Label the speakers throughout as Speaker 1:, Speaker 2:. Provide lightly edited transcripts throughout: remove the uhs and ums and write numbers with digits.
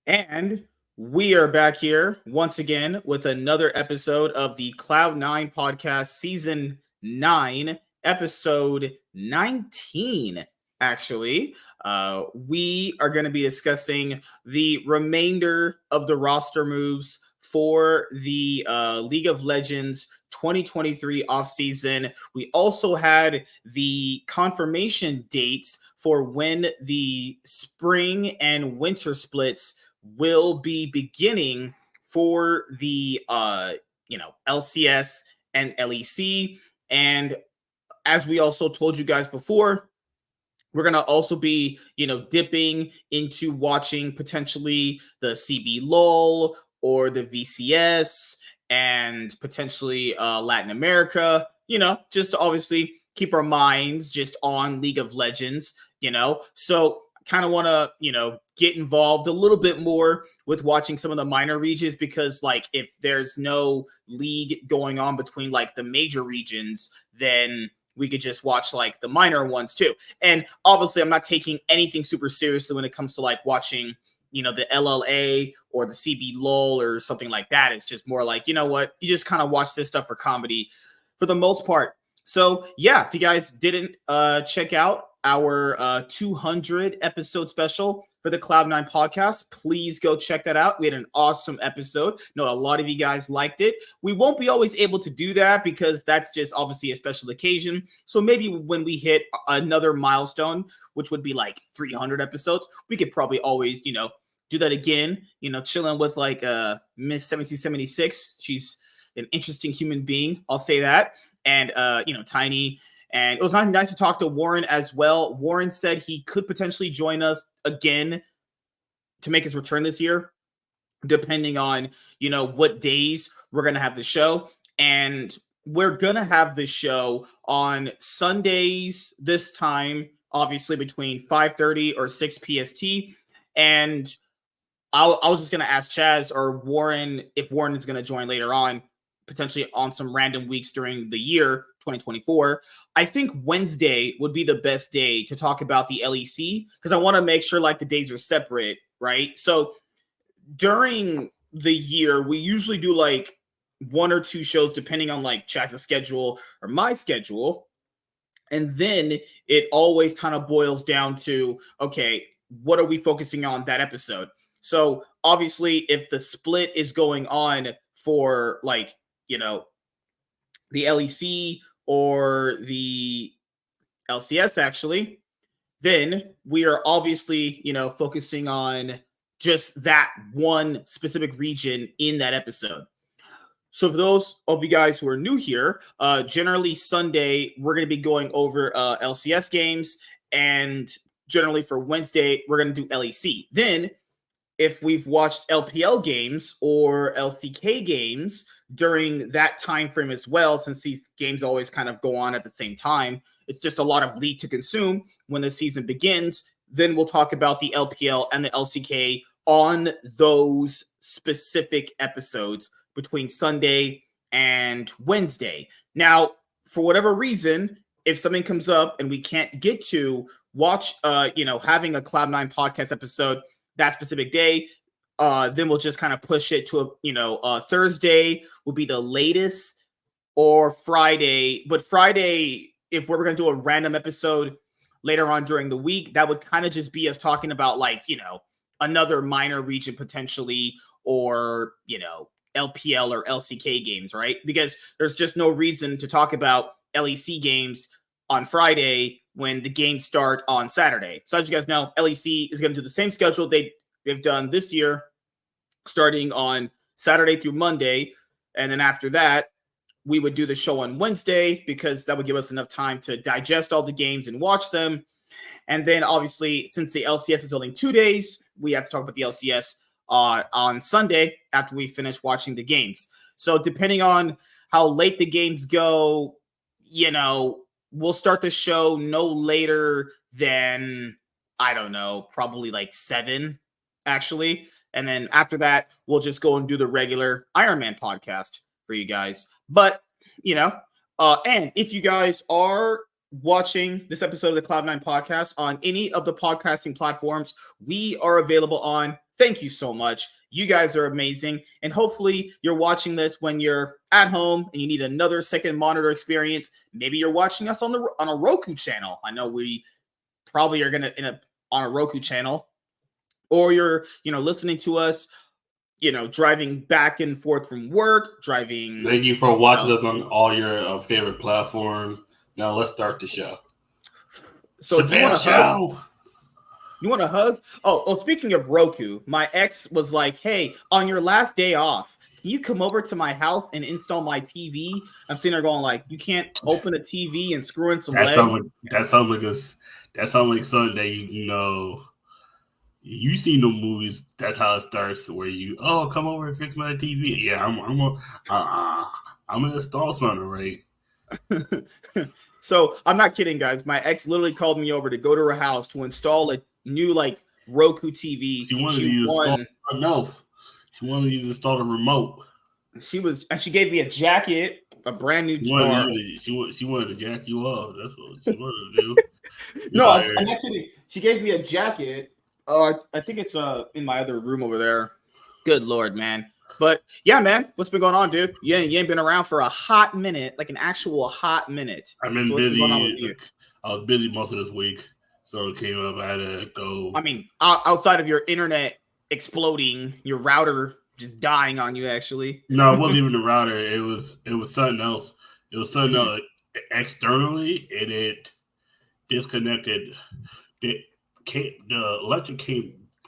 Speaker 1: And we are back here once again with another episode of the Cloud9 podcast, season 9, episode 19. Actually, we are going to be discussing the remainder of the roster moves for the League of Legends 2023 offseason. We also had the confirmation dates for when the spring and winter splits will be beginning for the LCS and LEC. And as we also told you guys before, we're going to also be, dipping into watching potentially the CB LOL or the VCS and potentially Latin America, just to obviously keep our minds just on League of Legends, So kind of want to, get involved a little bit more with watching some of the minor regions because, like, if there's no league going on between, like, the major regions, then we could just watch, like, the minor ones too. And obviously, I'm not taking anything super seriously when it comes to, like, watching, the LLA or the CB LOL or something like that. It's just more like, you know what? You just kind of watch this stuff for comedy for the most part. So, yeah, if you guys didn't check out our 200 episode special for the Cloud9 podcast, please go check that out. We had an awesome episode. Know a lot of you guys liked it. We won't be always able to do that because that's just obviously a special occasion. So maybe when we hit another milestone, which would be like 300 episodes, we could probably always, do that again, chilling with like Miss 1776. She's an interesting human being. I'll say that. And, Tiny. And it was nice to talk to Warren as well. Warren said he could potentially join us again to make his return this year, depending on, what days we're going to have the show. And we're going to have the show on Sundays this time, obviously between 5:30 or 6 PST. And I was just going to ask Chaz or Warren if Warren is going to join later on, potentially on some random weeks during the year 2024. I think Wednesday would be the best day to talk about the LEC because I want to make sure like the days are separate, right? So during the year, we usually do like one or two shows depending on like Chaz's schedule or my schedule. And then it always kind of boils down to, okay, what are we focusing on that episode? So obviously, if the split is going on for like, the LEC or the LCS actually, then we are obviously, focusing on just that one specific region in that episode. So for those of you guys who are new here, generally Sunday, we're going to be going over LCS games. And generally for Wednesday, we're going to do LEC. Then if we've watched LPL games or LCK games during that time frame as well, since these games always kind of go on at the same time, it's just a lot of league to consume when the season begins. Then we'll talk about the LPL and the LCK on those specific episodes between Sunday and Wednesday. Now, for whatever reason, if something comes up and we can't get to watch, having a Cloud9 podcast episode that specific day, then we'll just kind of push it to Thursday will be the latest, or Friday. But Friday, if we're going to do a random episode later on during the week, that would kind of just be us talking about like, another minor region potentially, or, LPL or LCK games, right? Because there's just no reason to talk about LEC games on Friday when the games start on Saturday. So as you guys know, LEC is going to do the same schedule they've done this year, starting on Saturday through Monday. And then after that, we would do the show on Wednesday because that would give us enough time to digest all the games and watch them. And then obviously, since the LCS is only 2 days, we have to talk about the LCS on Sunday after we finish watching the games. So depending on how late the games go, we'll start the show no later than, I don't know, probably like 7, actually. And then after that, we'll just go and do the regular Iron Man podcast for you guys. But, and if you guys are watching this episode of the Cloud9 podcast on any of the podcasting platforms, we are available on Thank you so much. You guys are amazing. And hopefully you're watching this when you're at home and you need another second monitor experience. Maybe you're watching us on a Roku channel. I know we probably are gonna on a Roku channel, or you're listening to us, driving back and forth from work, driving.
Speaker 2: Thank you for watching us on all your favorite platforms. Now let's start the show.
Speaker 1: So do you want to hug? You want a hug? Oh, speaking of Roku, my ex was like, "Hey, on your last day off, can you come over to my house and install my TV?" I'm sitting there going like, "You can't open a TV and screw in some legs."
Speaker 2: That sounds like something that you know. You seen the movies. That's how it starts. Where come over and fix my TV. Yeah, I'm gonna install something, right?
Speaker 1: So I'm not kidding, guys. My ex literally called me over to go to her house to install a new Roku TV.
Speaker 2: She wanted you to install something else. She wanted you to install the remote.
Speaker 1: She gave me a jacket, a brand new.
Speaker 2: She wanted to jack you up. That's what she wanted to do.
Speaker 1: No, I'm not kidding. She gave me a jacket. I think it's in my other room over there. Good Lord, man. But yeah, man, what's been going on, dude? You ain't been around for a hot minute, like an actual hot minute.
Speaker 2: I've been busy. I was busy most of this week, so it came up. I had to go.
Speaker 1: I mean, outside of your internet exploding, your router just dying on you, actually.
Speaker 2: No, it wasn't even the router. It was something else. It was something else externally, and it disconnected. The electric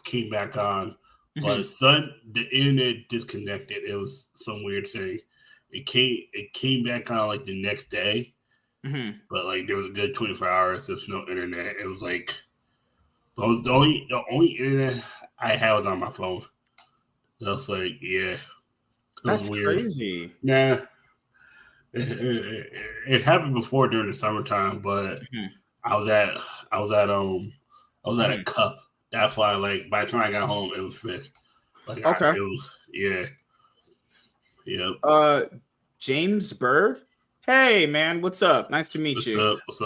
Speaker 2: came back on. But the internet disconnected. It was some weird thing. It came back on like the next day, but like there was a good 24 hours of no internet. It was like the only internet I had was on my phone. I was like, yeah,
Speaker 1: that's weird. Crazy.
Speaker 2: Nah, it happened before during the summertime, but I was at a cup. That's why, like, by the time I got home, it was fixed. Like,
Speaker 1: okay.
Speaker 2: Yeah.
Speaker 1: James Berg. Hey, man, what's up? Nice to meet you.
Speaker 2: What's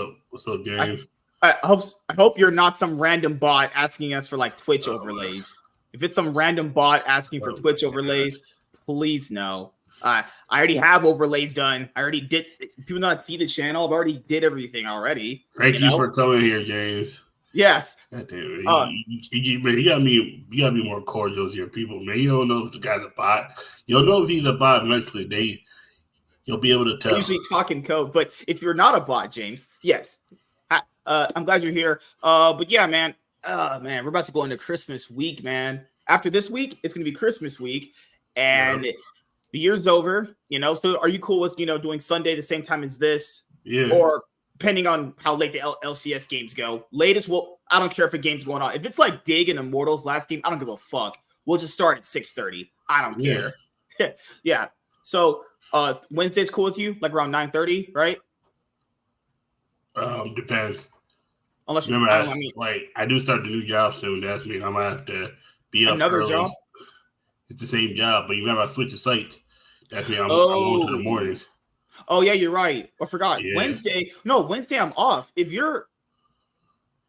Speaker 2: up, James?
Speaker 1: I hope you're not some random bot asking us for like Twitch overlays. If it's some random bot asking for Twitch overlays, please no. I already have overlays done. I already did. People not see the channel. I've already did everything already.
Speaker 2: Thank you for coming here, James.
Speaker 1: Yes.
Speaker 2: God damn it. You gotta be more cordial with your people, man. You don't know if the guy's a bot. You'll know if he's a bot eventually. You'll be able to tell.
Speaker 1: I usually talk in code, but if you're not a bot, James, yes. I'm glad you're here. But yeah, man. Man, we're about to go into Christmas week, man. After this week, it's gonna be Christmas week, and the year's over. So are you cool with doing Sunday the same time as this?
Speaker 2: Yeah.
Speaker 1: Or depending on how late the LCS games go. Latest, I don't care if a game's going on. If it's like Dig and Immortals last game, I don't give a fuck. We'll just start at 6:30. I don't care. Yeah. So Wednesday's cool with you? Like around 9:30, right?
Speaker 2: Depends.
Speaker 1: Unless
Speaker 2: remember, I do start the new job soon. That's me. I'm gonna have to be up
Speaker 1: another
Speaker 2: early.
Speaker 1: Job.
Speaker 2: It's the same job, but you remember I switched the sites. That's me. I'm going to the morning.
Speaker 1: Oh yeah, you're right. I forgot.
Speaker 2: Yeah.
Speaker 1: Wednesday I'm off. If you're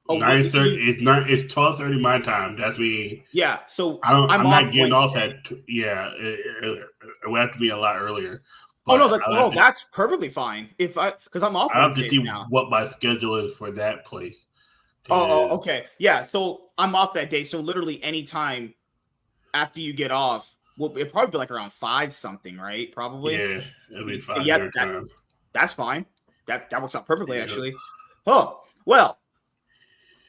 Speaker 2: 9:30, it's 12:30 my time. That's me.
Speaker 1: Yeah, so
Speaker 2: I'm not getting off at it would have to be a lot earlier.
Speaker 1: That's perfectly fine. Because I'm off.
Speaker 2: I have to see what my schedule is for that place.
Speaker 1: Okay. Yeah, so I'm off that day. So literally any time after you get off. Well, it'd probably be like around 5 something, right? Probably.
Speaker 2: Yeah, it'll be 5.
Speaker 1: Yeah, that's fine. That works out perfectly, actually. Oh, well,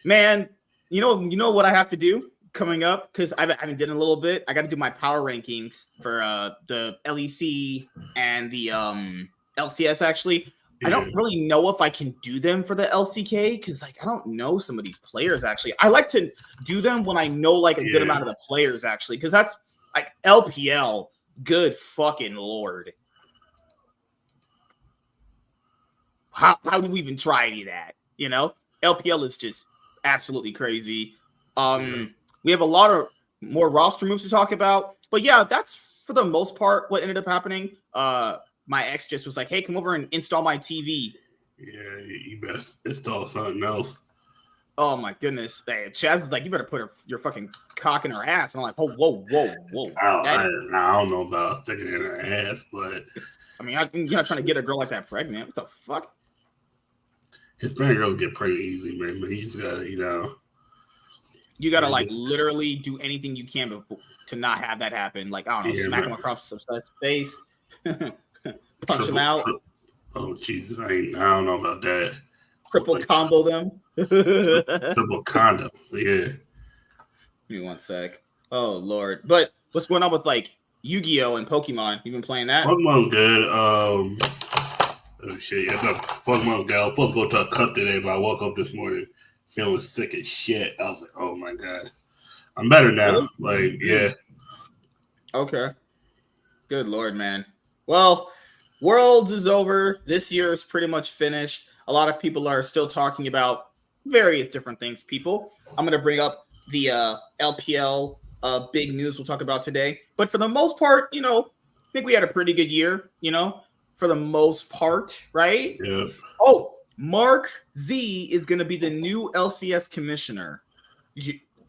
Speaker 1: man, you know what I have to do coming up? Because I haven't done a little bit. I got to do my power rankings for the LEC and the LCS, actually. Yeah. I don't really know if I can do them for the LCK because, I don't know some of these players, actually. I like to do them when I know, a good amount of the players, actually, because that's LPL, good fucking Lord. How do we even try any of that? LPL is just absolutely crazy. We have a lot of more roster moves to talk about. But yeah, that's for the most part what ended up happening. My ex just was like, hey, come over and install my TV.
Speaker 2: Yeah, you best install something else.
Speaker 1: Oh my goodness. Hey, Chaz is like, you better put your fucking cock in her ass. And I'm like, oh, whoa.
Speaker 2: I don't know about sticking it in her ass, but
Speaker 1: I mean, you're not trying to get a girl like that pregnant. What the fuck?
Speaker 2: Hispanic girls get pregnant easy, man. But you just gotta,
Speaker 1: you gotta like literally do anything you can to not have that happen. Like, I don't know, smack him across the face, punch him out.
Speaker 2: Oh Jesus, I don't know about that.
Speaker 1: Triple combo them.
Speaker 2: Triple condom, yeah.
Speaker 1: Give me one sec. Oh Lord. But what's going on with like Yu-Gi-Oh and Pokemon? You been playing that?
Speaker 2: Pokemon's good. Oh shit, yeah, Pokemon's good. I was supposed to go to a cup today, but I woke up this morning feeling sick as shit. I was like, oh my God. I'm better now. Like, yeah.
Speaker 1: Okay. Good Lord, man. Well, Worlds is over. This year is pretty much finished. A lot of people are still talking about various different things, people. I'm going to bring up the LPL big news we'll talk about today. But for the most part, I think we had a pretty good year, for the most part, right?
Speaker 2: Yeah.
Speaker 1: Oh, Mark Z is going to be the new LCS commissioner.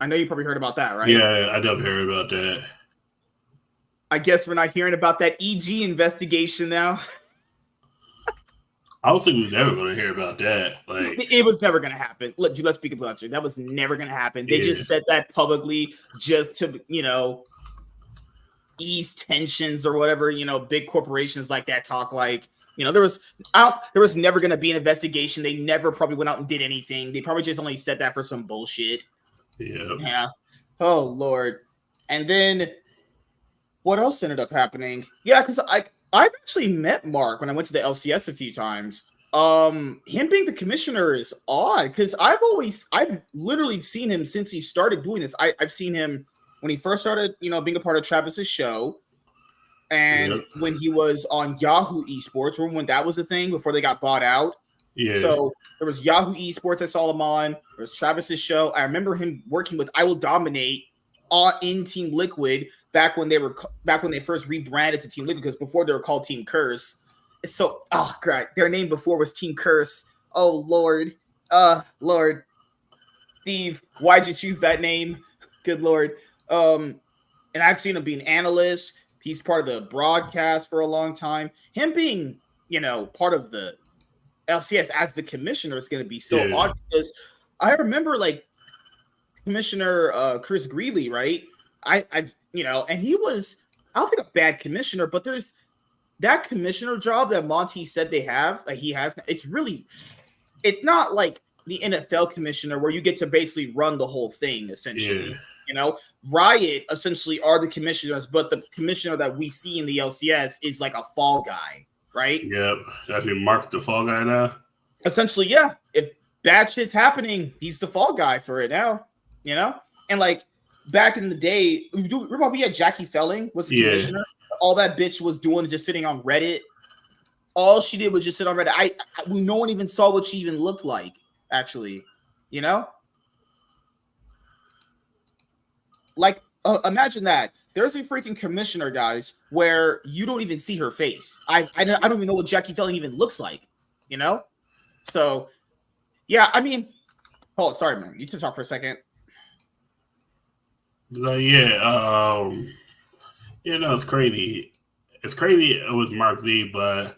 Speaker 1: I know you probably heard about that, right?
Speaker 2: Yeah, I definitely heard about that.
Speaker 1: I guess we're not hearing about that EG investigation now.
Speaker 2: I don't think we was ever going to hear about that. Like,
Speaker 1: it was never going to happen. Look, let's speak about that. That was never going to happen. They just said that publicly just to, ease tensions or whatever. Big corporations like that talk like, there was never going to be an investigation. They never probably went out and did anything. They probably just only said that for some bullshit. Yeah. Oh Lord. And then what else ended up happening? Yeah, because I've actually met Mark when I went to the LCS a few times. Him being the commissioner is odd because I've literally seen him since he started doing this. I've seen him when he first started, being a part of Travis's show, and when he was on Yahoo Esports, remember when that was a thing before they got bought out?
Speaker 2: Yeah.
Speaker 1: So there was Yahoo Esports I saw him on. There was Travis's show. I remember him working with I Will Dominate in Team Liquid back when they first rebranded to Team Liquid, because before they were called Team Curse. So God, their name before was Team Curse. Oh Lord. Lord. Steve, why'd you choose that name? Good Lord. And I've seen him be an analyst. He's part of the broadcast for a long time. Him being, part of the LCS as the commissioner is going to be so odd, because I remember like Commissioner Chris Greeley, right? I've and he was, I don't think a bad commissioner, but there's that commissioner job that Monty said they have, like he has. It's not like the NFL commissioner where you get to basically run the whole thing essentially. Riot essentially are the commissioners, but the commissioner that we see in the LCS is like a fall guy, right?
Speaker 2: Yep. That's been Mark's the fall guy now.
Speaker 1: Essentially, yeah. If bad shit's happening, he's the fall guy for it now. And like back in the day, remember we had Jackie Felling was the commissioner. All that bitch was doing is just sitting on Reddit. All she did was just sit on Reddit. No one even saw what she even looked like, actually. Like, imagine that. There's a freaking commissioner, guys, where you don't even see her face. I don't even know what Jackie Felling even looks like. So, yeah, I mean, oh, sorry, man. You can talk for a second.
Speaker 2: It's crazy. It's crazy it was Mark Z, but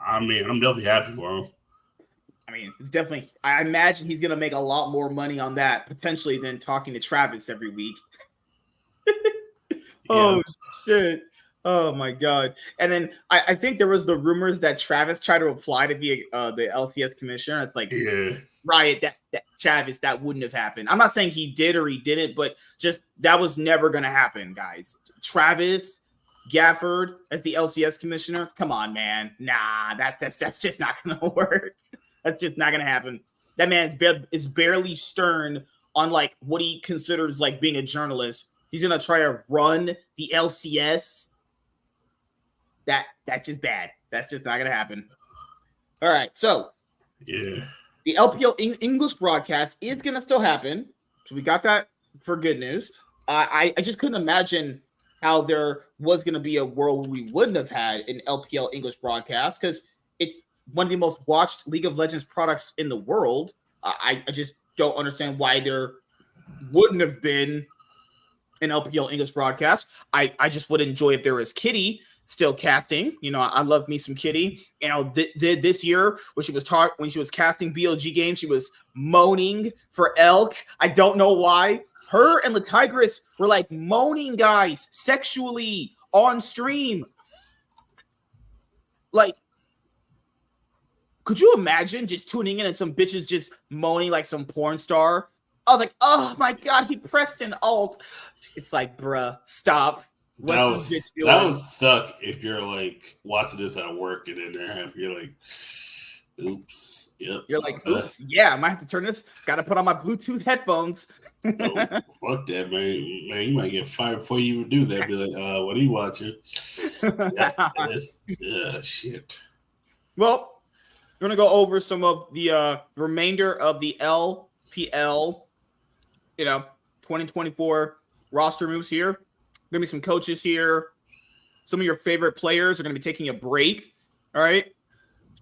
Speaker 2: I mean, I'm definitely happy for him.
Speaker 1: I mean, it's definitely, I imagine he's going to make a lot more money on that potentially than talking to Travis every week. Oh, shit. Oh, my God. And then I think there was the rumors that Travis tried to apply to be the LCS commissioner. It's like, Riot, that Travis, that wouldn't have happened. I'm not saying he did or he didn't, but just that was never going to happen, guys. Travis Gafford as the LCS commissioner? Come on, man. Nah, that's just not going to work. That's just not going to happen. That man is barely stern on like what he considers like being a journalist. He's going to try to run the LCS. That's just bad. That's just not going to happen. All right. So, the LPL English broadcast is going to still happen. So we got that for good news. I just couldn't imagine how there was going to be a world where we wouldn't have had an LPL English broadcast, because it's one of the most watched League of Legends products in the world. I just don't understand why there wouldn't have been an LPL English broadcast. I just would enjoy if there was Kitty still casting. I love me some Kitty. This year when she was casting BLG games, she was moaning for Elk. I don't know why. Her and the Tigress were like moaning guys sexually on stream. Like, could you imagine just tuning in and some bitches just moaning like some porn star? I was like, oh my God, he pressed an alt. It's like, bruh, stop.
Speaker 2: That would suck if you're like watching this at work and then you're like, oops. Yep.
Speaker 1: You're like, oops. Yeah, I might have to turn this. Got to put on my Bluetooth headphones.
Speaker 2: No, fuck that, man. Man, you might get fired before you even do that. Be like, what are you watching? Shit.
Speaker 1: Well, we're going to go over some of the remainder of the LPL, 2024 roster moves here. Going to be some coaches here. Some of your favorite players are going to be taking a break. All right.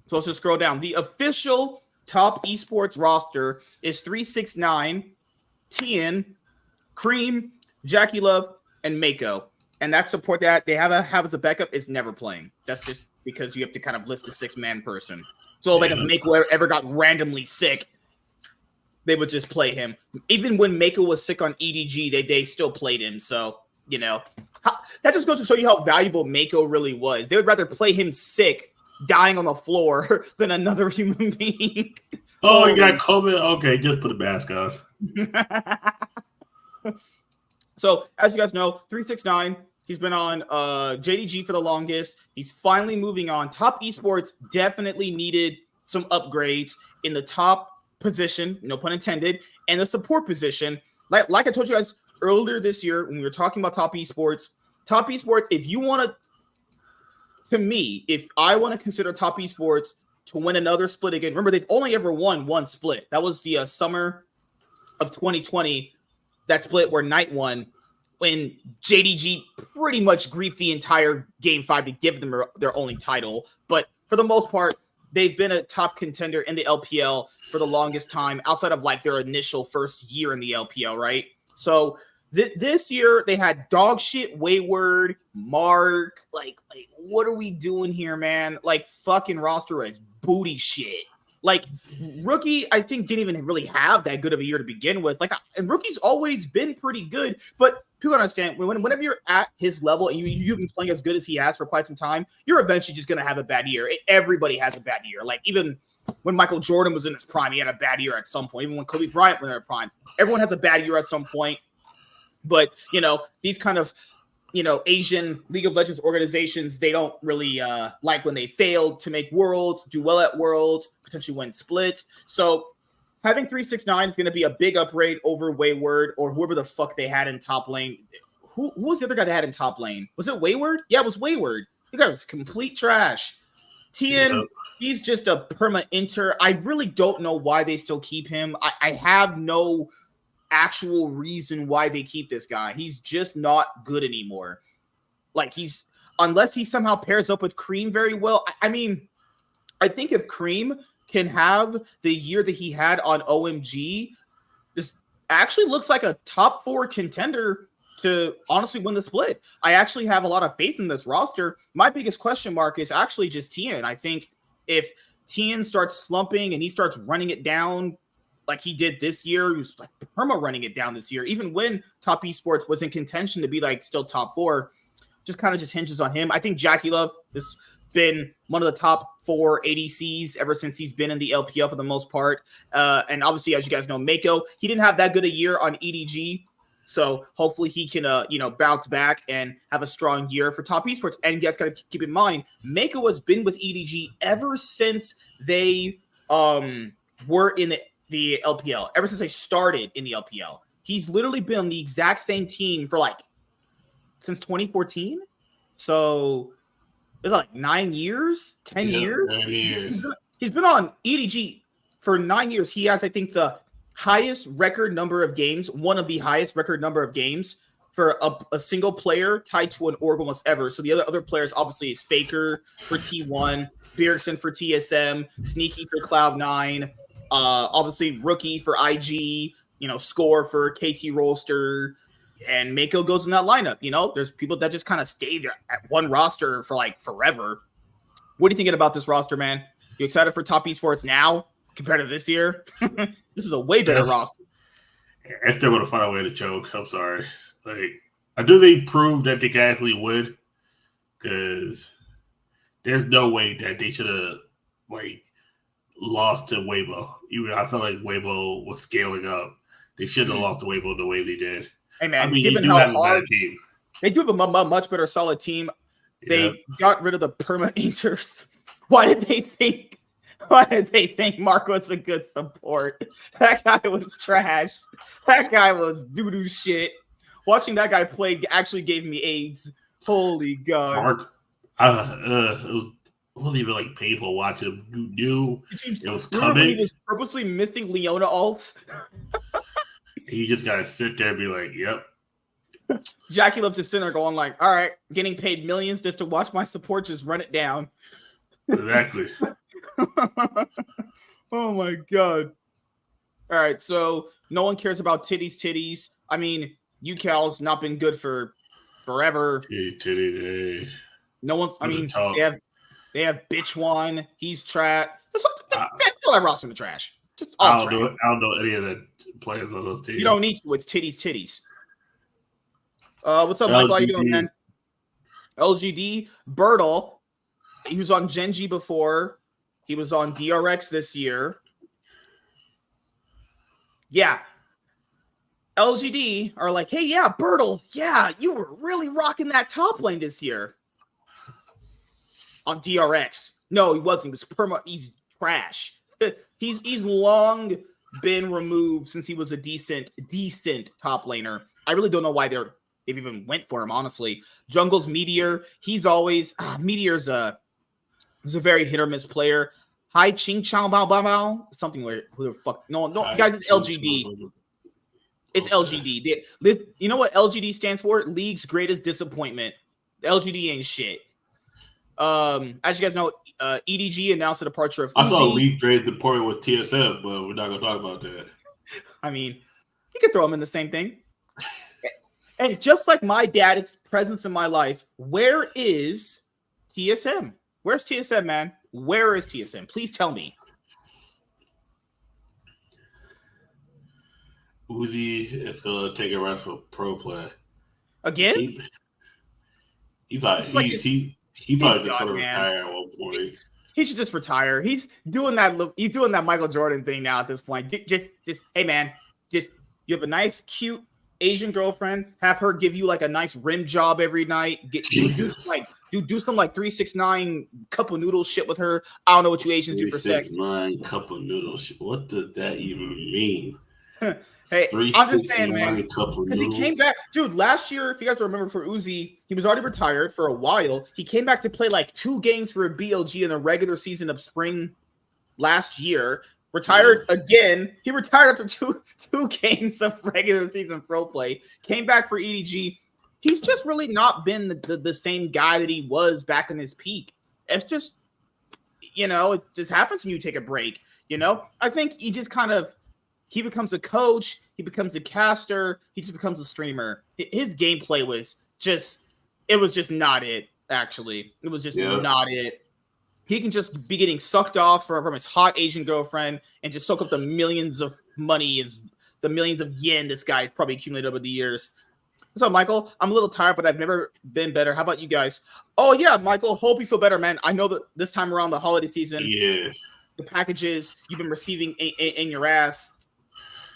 Speaker 1: So let's just scroll down. The official top esports roster is 369, Tien, Cream, Jackie Love, and Meiko. And that support that they have as a backup is never playing. That's just because you have to kind of list a 6-man person. So like if Meiko ever got randomly sick, they would just play him. Even when Meiko was sick on EDG, they still played him. So, that just goes to show you how valuable Meiko really was. They would rather play him sick, dying on the floor, than another human being.
Speaker 2: Oh, you got COVID? Okay, just put a mask on.
Speaker 1: So, as you guys know, 369, he's been on JDG for the longest. He's finally moving on. Top Esports definitely needed some upgrades in the top position, no pun intended, and the support position. Like I told you guys earlier this year when we were talking about Top Esports, if you want if I want to consider Top Esports to win another split again, remember they've only ever won one split. That was the summer of 2020, that split where Knight won, when JDG pretty much griefed the entire Game 5 to give them their only title. But for the most part, they've been a top contender in the LPL for the longest time, outside of like their initial first year in the LPL, right? So this year they had dog shit Wayward, Mark. Like, what are we doing here, man? Like, fucking roster is booty shit. Like, Rookie, I think, didn't even really have that good of a year to begin with. Like, and Rookie's always been pretty good, but people understand whenever you're at his level and you've been playing as good as he has for quite some time, you're eventually just going to have a bad year. Everybody has a bad year. Like, even when Michael Jordan was in his prime, he had a bad year at some point. Even when Kobe Bryant was in their prime, everyone has a bad year at some point. But, these kind of, Asian League of Legends organizations, they don't really like when they fail to make Worlds, do well at Worlds, potentially win splits. So having 369 is going to be a big upgrade over Wayward or whoever the fuck they had in top lane. Who was the other guy they had in top lane? Was it Wayward? Yeah, it was Wayward. The guy was complete trash. Tien, he's just a perma-inter. I really don't know why they still keep him. I have no actual reason why they keep this guy. He's just not good anymore. Like, unless he somehow pairs up with Cream very well. I mean, I think if Cream can have the year that he had on OMG, this actually looks like a top 4 contender to honestly win the split. I actually have a lot of faith in this roster. My biggest question mark is actually just Tien. I think if Tien starts slumping and he starts running it down like he did this year, he was like perma running it down this year, even when Top Esports was in contention to be like still top 4, just kind of just hinges on him. I think Jackie Love has been one of the top 4 ADCs ever since he's been in the LPL for the most part. And obviously, as you guys know, Meiko, he didn't have that good a year on EDG. So hopefully he can, bounce back and have a strong year for Top Esports. And you guys got to keep in mind, Meiko has been with EDG ever since they were in the LPL, ever since they started in the LPL. He's literally been on the exact same team for since 2014. So it's like 9 years, 10 years.
Speaker 2: 9 years.
Speaker 1: He's been on EDG for 9 years. He has, I think, the highest record number of games, one of the highest record number of games for a single player tied to an org almost ever. So the other players obviously is Faker for T1, Beerson for TSM, Sneaky for Cloud9. Obviously, rookie for IG, score for KT Rolster, and Meiko goes in that lineup. There's people that just kind of stay there at one roster for like forever. What are you thinking about this roster, man? You excited for Top Esports now compared to this year? This is a way better roster.
Speaker 2: If they're going to find a way to choke, I'm sorry. I do they prove that they can actually win? Because there's no way that they should have lost to Weibo. Even I felt like Weibo was scaling up. They should have lost to Weibo the way they did.
Speaker 1: Hey man,
Speaker 2: I mean,
Speaker 1: given how hard they do have a much better solid team. They got rid of the perma-inters. Why did they think Mark was a good support? That guy was trash. That guy was doo-doo shit. Watching that guy play actually gave me AIDS. Holy God.
Speaker 2: Mark, it wasn't even painful watching him. You knew it was coming.
Speaker 1: He was purposely missing Leona ult.
Speaker 2: You just gotta sit there and be like, yep.
Speaker 1: Jackie loved to sit there going all right, getting paid millions just to watch my support just run it down.
Speaker 2: Exactly.
Speaker 1: Oh my God. All right, so no one cares about titties. I mean, UCal's not been good for forever.
Speaker 2: Titty.
Speaker 1: No one. I mean, they have bitch one. He's trash. Throw that roster in the trash. Just all trash.
Speaker 2: I don't know any of the players on those teams.
Speaker 1: You don't need to. It's titties. What's up, Michael? How you doing, man? LGD Bertle. He was on Genji before. He was on DRX this year. Yeah. LGD are like, hey, yeah, Bertle, yeah, you were really rocking that top lane this year. On DRX. No, he wasn't. He was he's trash. He's long been removed since he was a decent top laner. I really don't know why they've even went for him, honestly. Jungle's Meteor. He's always Meteor's he's a very hit or miss player. Hi Ching Chao Bao Bao Bao. Something where who the fuck? No, guys, it's LGD. It's LGD. You know what LGD stands for? League's greatest disappointment. LGD ain't shit. As you guys know, EDG announced the departure of Uzi.
Speaker 2: I thought League's greatest disappointment was TSM, but we're not going to talk about that.
Speaker 1: I mean, you could throw them in the same thing. And just like my dad's presence in my life, where is TSM? Where's TSM, man? Where is TSM? Please tell me.
Speaker 2: Uzi is going to take a rest for pro play.
Speaker 1: Again?
Speaker 2: He probably just going to retire at one point.
Speaker 1: He should just retire. He's doing that Michael Jordan thing now at this point. Just hey man, you have a nice, cute Asian girlfriend. Have her give you a nice rim job every night. Do some 3-6-9 cup of noodle shit with her. I don't know what you Asians do for sex.
Speaker 2: 3-6-9 cup of noodle shit. What does that even mean?
Speaker 1: Hey, I'm just saying, man. Because he came back, dude. Last year, if you guys remember, for Uzi, he was already retired for a while. He came back to play 2 games for a BLG in the regular season of spring last year. Retired again. He retired after two games of regular season pro play. Came back for EDG. He's just really not been the same guy that he was back in his peak. It's just, it just happens when you take a break. I think he just he becomes a coach, he becomes a caster, he just becomes a streamer. His gameplay was just not it, actually. It was just not it. He can just be getting sucked off from his hot Asian girlfriend and just soak up the millions of money, the millions of yen this guy's probably accumulated over the years. What's up, Michael? I'm a little tired, but I've never been better. How about you guys? Oh, yeah, Michael. Hope you feel better, man. I know that this time around the holiday season, the packages you've been receiving in your ass.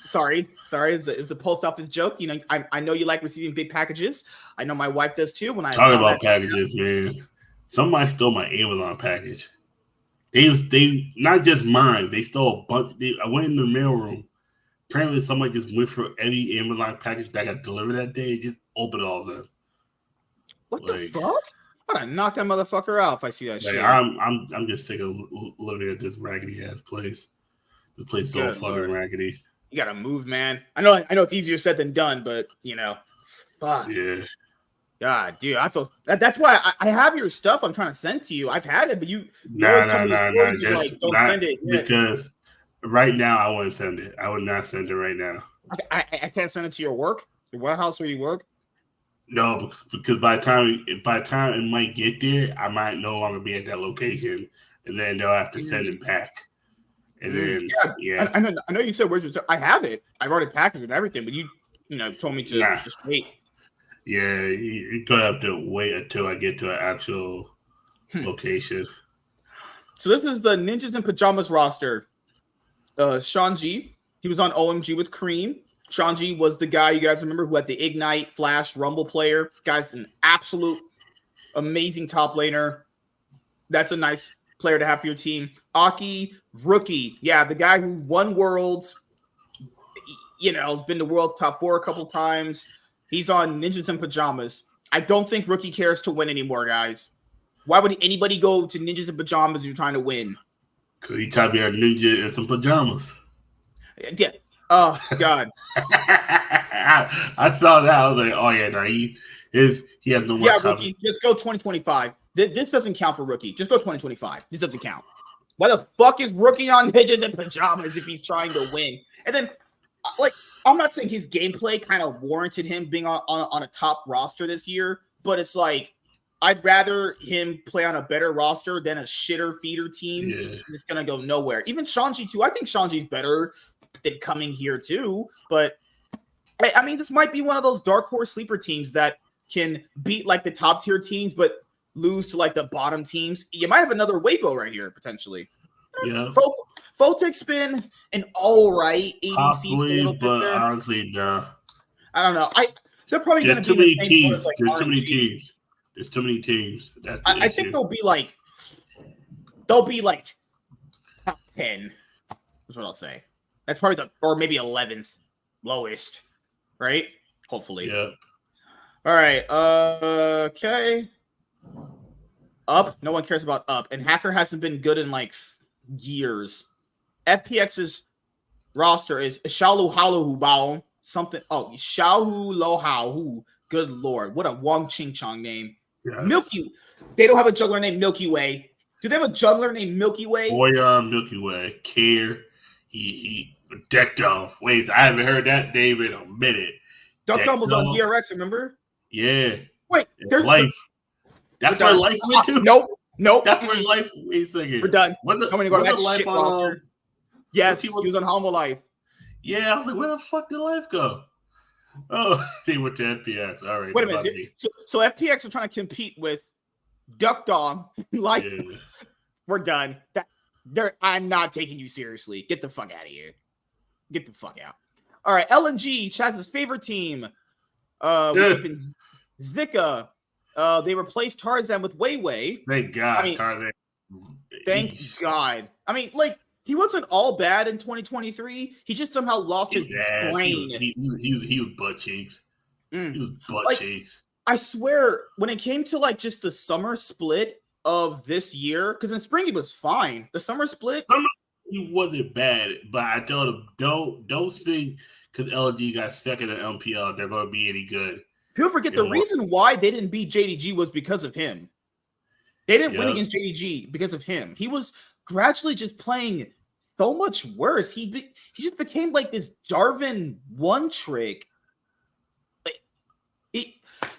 Speaker 1: Sorry. It was a post office joke. I know you like receiving big packages. I know my wife does too. When I
Speaker 2: talk about packages, man. Somebody stole my Amazon package. They not just mine. They stole a bunch. I went in the mailroom. Apparently, somebody just went for any Amazon package that got delivered that day and just opened all of them.
Speaker 1: What the fuck? I'm gonna knock that motherfucker out if I see that shit.
Speaker 2: I'm just sick of living at this raggedy ass place. This place so fucking raggedy.
Speaker 1: You gotta move, man. I know it's easier said than done, but fuck.
Speaker 2: Yeah.
Speaker 1: God, dude, I feel that's why I have your stuff. I'm trying to send to you. I've had it, but you.
Speaker 2: Nah.
Speaker 1: Don't send it
Speaker 2: because Right now, I wouldn't send it. I would not send it right now.
Speaker 1: I can't send it to your work, your warehouse where you work.
Speaker 2: No, because by the time it might get there, I might no longer be at that location, and then they'll have to send it back. And then
Speaker 1: I know you said where's your. I have it. I've already packaged and everything, but you told me to just wait.
Speaker 2: Yeah, you're gonna have to wait until I get to an actual location.
Speaker 1: So this is the Ninjas in Pajamas roster. Shanji, he was on OMG with Cream. Shanji was the guy you guys remember who had the Ignite Flash Rumble player. Guy's an absolute amazing top laner. That's a nice player to have for your team. Aki, rookie. Yeah, the guy who won Worlds. Has been to World Top 4 a couple times. He's on Ninjas in Pajamas. I don't think rookie cares to win anymore, guys. Why would anybody go to Ninjas in Pajamas if you're trying to win?
Speaker 2: Because he tried to be a ninja in some pajamas.
Speaker 1: Yeah. Oh, God.
Speaker 2: I saw that. I was like, oh, yeah, no, he has no more
Speaker 1: rookie, just go 2025. This doesn't count for rookie. Just go 2025. This doesn't count. Why the fuck is rookie on Ninjas in Pajamas if he's trying to win? And then, I'm not saying his gameplay kind of warranted him being on a top roster this year, but it's like, I'd rather him play on a better roster than a shitter feeder team. Yeah. It's going to go nowhere. Even Shanji, too. I think Shanji's better than coming here, too. But, I mean, this might be one of those dark horse sleeper teams that can beat, the top-tier teams, but lose to, the bottom teams. You might have another Weibo right here, potentially.
Speaker 2: Yeah.
Speaker 1: Photic's been an all-right ADC.
Speaker 2: Possibly, but honestly, no.
Speaker 1: I don't know. They're probably going to
Speaker 2: be the same. There's too many teams. There's too many teams. That's the issue.
Speaker 1: I think they'll be top 10. That's what I'll say. That's probably or maybe 11th lowest, right? Hopefully.
Speaker 2: Yeah.
Speaker 1: All right. Okay. Up. No one cares about Up, and Hacker hasn't been good in years. FPX's roster is Xiaolu Halu Bao something. Oh, Xiaolu Lo Hao. Good lord, what a Wang Ching Chong name. Yes. Milky. They don't have a juggler named Milky Way. Do they have a juggler named Milky Way?
Speaker 2: Boy, Milky Way. Care. He decked off. Wait, I haven't heard that name in a minute.
Speaker 1: Duckdom was on DRX, remember?
Speaker 2: Yeah.
Speaker 1: Wait, there's
Speaker 2: Life. That's where Life went to?
Speaker 1: Nope.
Speaker 2: That's where Life. Wait a second.
Speaker 1: We're done. I'm going to go to that
Speaker 2: Life
Speaker 1: shit roster. Yes, he was on Humble Life.
Speaker 2: Yeah, I was like, where the fuck did Life go? Oh, they went to FPX. All right.
Speaker 1: Wait a minute. So FPX are trying to compete with Duckdom. Yeah. We're done. I'm not taking you seriously. Get the fuck out of here. Get the fuck out. All right. LNG, Chaz's favorite team. Zika. They replaced Tarzan with Weiwei.
Speaker 2: Thank God, Tarzan.
Speaker 1: Thank God. I mean, he wasn't all bad in 2023. He just somehow lost his brain.
Speaker 2: He was butt cheeks. He was butt cheeks.
Speaker 1: I swear, when it came to just the summer split of this year, because in spring he was fine. The summer split,
Speaker 2: he wasn't bad, but I told him don't think because LNG got second in MPL they're going to be any good.
Speaker 1: People forget the reason why they didn't beat JDG was because of him. They didn't win against JDG because of him. He was gradually just playing so much worse. He just became this Jarvan one trick.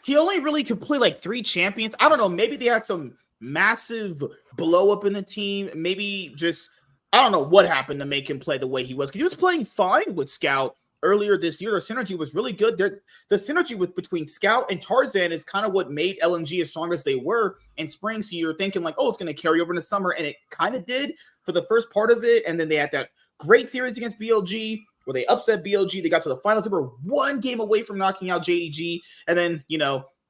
Speaker 1: He only really could play 3 champions. I don't know. Maybe they had some massive blow up in the team. Maybe just I don't know what happened to make him play the way he was. Because he was playing fine with Scout earlier this year. Their synergy was really good. The synergy between Scout and Tarzan is kind of what made LNG as strong as they were in spring. So you're thinking it's going to carry over into summer, and it kind of did for the first part of it. And then they had that great series against BLG where they upset BLG. They got to the finals. They were 1 game away from knocking out JDG. And then,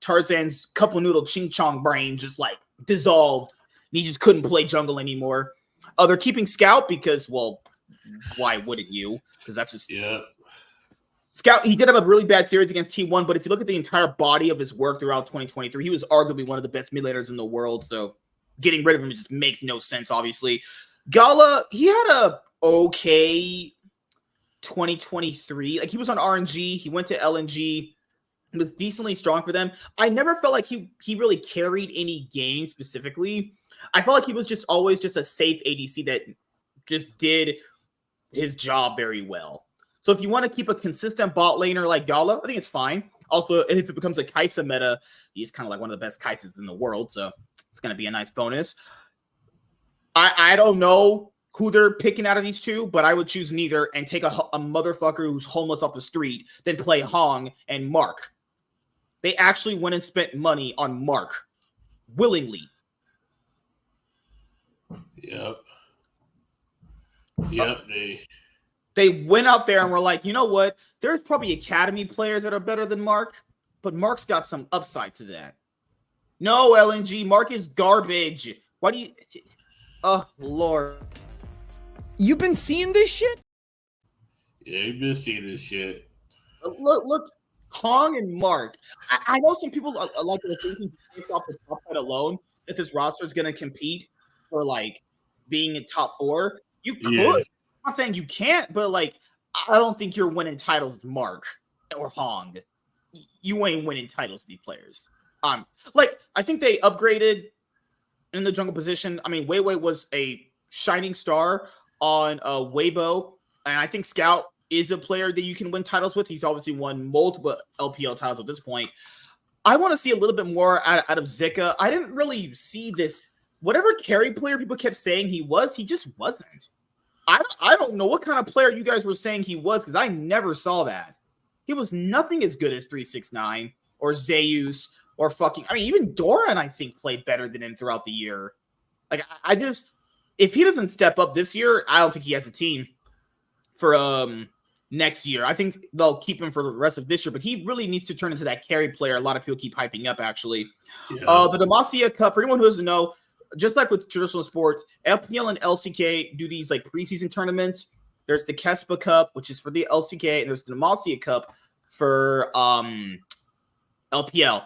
Speaker 1: Tarzan's couple noodle ching chong brain just dissolved. And he just couldn't play jungle anymore. They're keeping Scout because, well, why wouldn't you? Because that's just...
Speaker 2: Yeah.
Speaker 1: Scout, he did have a really bad series against T1, but if you look at the entire body of his work throughout 2023, he was arguably one of the best mid laners in the world. So getting rid of him just makes no sense, obviously. Gala, he had a okay 2023. He was on RNG. He went to LNG. He was decently strong for them. I never felt like he really carried any games specifically. I felt like he was just always just a safe ADC that just did his job very well. So if you want to keep a consistent bot laner like Gala, I think it's fine. Also, if it becomes a Kai'Sa meta, he's kind of like one of the best Kaisas in the world, so it's going to be a nice bonus. I don't know who they're picking out of these two, but I would choose neither and take a motherfucker who's homeless off the street than play Hong and Mark. They actually went and spent money on Mark willingly.
Speaker 2: Yep.
Speaker 1: They went out there and were like, you know what? There's probably academy players that are better than Mark, but Mark's got some upside to that. No, LNG, Mark is garbage. Why do you... Oh, Lord.
Speaker 3: You've been seeing this shit?
Speaker 2: Yeah, you've been seeing this shit.
Speaker 1: Look, Hong and Mark. I know some people like to think based off the top side alone that this roster is going to compete for like being in top 4. You could. Yeah. I'm not saying you can't, but like I don't think you're winning titles with Mark or Hong. You ain't winning titles with these players. Like I think they upgraded in the jungle position. I mean, Weiwei was a shining star on Weibo, and I think Scout is a player that you can win titles with. He's obviously won multiple LPL titles at this point. I want to see a little bit more out of Zika. I didn't really see this. Whatever carry player people kept saying he was, he just wasn't. I don't know what kind of player you guys were saying he was, because I never saw that. He was nothing as good as 369 or Zeus or fucking... I mean, even Doran, I think, played better than him throughout the year. Like, I just... If he doesn't step up this year, I don't think he has a team for next year. I think they'll keep him for the rest of this year, but he really needs to turn into that carry player a lot of people keep hyping up, actually. Yeah. The Demacia Cup, for anyone who doesn't know, just like with traditional sports, FPL and LCK do these like preseason tournaments. There's the Kespa Cup, which is for the LCK, and there's the Demacia Cup for LPL.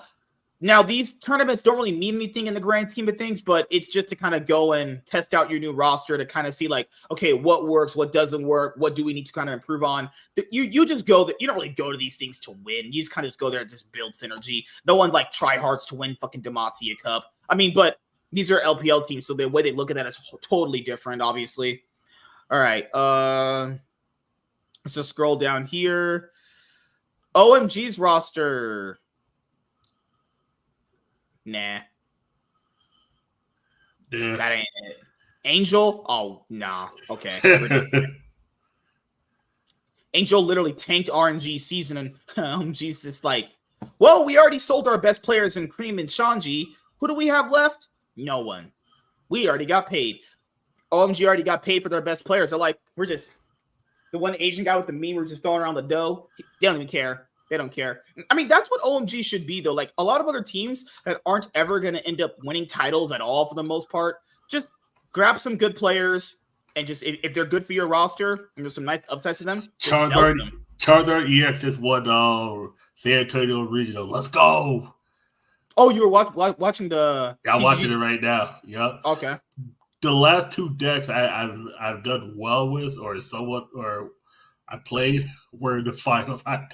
Speaker 1: Now, these tournaments don't really mean anything in the grand scheme of things, but it's just to kind of go and test out your new roster to kind of see like, okay, what works, what doesn't work, what do we need to kind of improve on. You just go that you don't really go to these things to win. You just kind of just go there and just build synergy. No one like try hards to win fucking Demacia Cup. I mean, but these are LPL teams, so the way they look at that is totally different, obviously. All right. Let's just scroll down here. OMG's roster. Nah. Yeah. That ain't it. Angel? Oh, nah. Okay. Angel literally tanked RNG season, and OMG's just like, well, we already sold our best players in Cream and Shanji. Who do we have left? No one. We already got paid. OMG already got paid for their best players. They're like, we're just the one Asian guy with the meme. We're just throwing around the dough. They don't even care. They don't care. I mean, that's what OMG should be, though. Like a lot of other teams that aren't ever going to end up winning titles at all for the most part, just grab some good players and just if they're good for your roster and there's some nice upsides to them,
Speaker 2: Charizard EX just won San Antonio Regional. Let's go.
Speaker 1: Oh, you were watching the...
Speaker 2: Yeah, I'm watching it right now. Yep.
Speaker 1: Okay.
Speaker 2: The last two decks I've done well with or I played were in the finals. I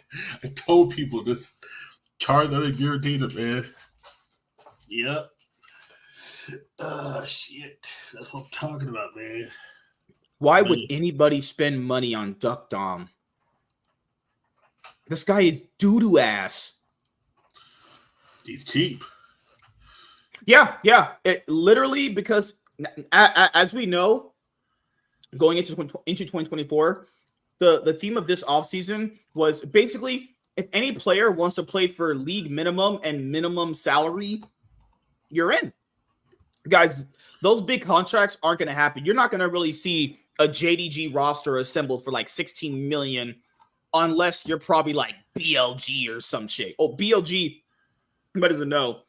Speaker 2: told people this Charizard and Giratina, man. Yep. Shit. That's what I'm talking about, man.
Speaker 1: Why would anybody spend money on Duck Dom? This guy is doo-doo ass.
Speaker 2: He's cheap.
Speaker 1: Yeah. It literally, because as we know, going into 2024, the theme of this offseason was basically if any player wants to play for league minimum and minimum salary, you're in. Guys, those big contracts aren't going to happen. You're not going to really see a JDG roster assembled for like 16 million unless you're probably like BLG or some shit. Oh, BLG, anybody doesn't know,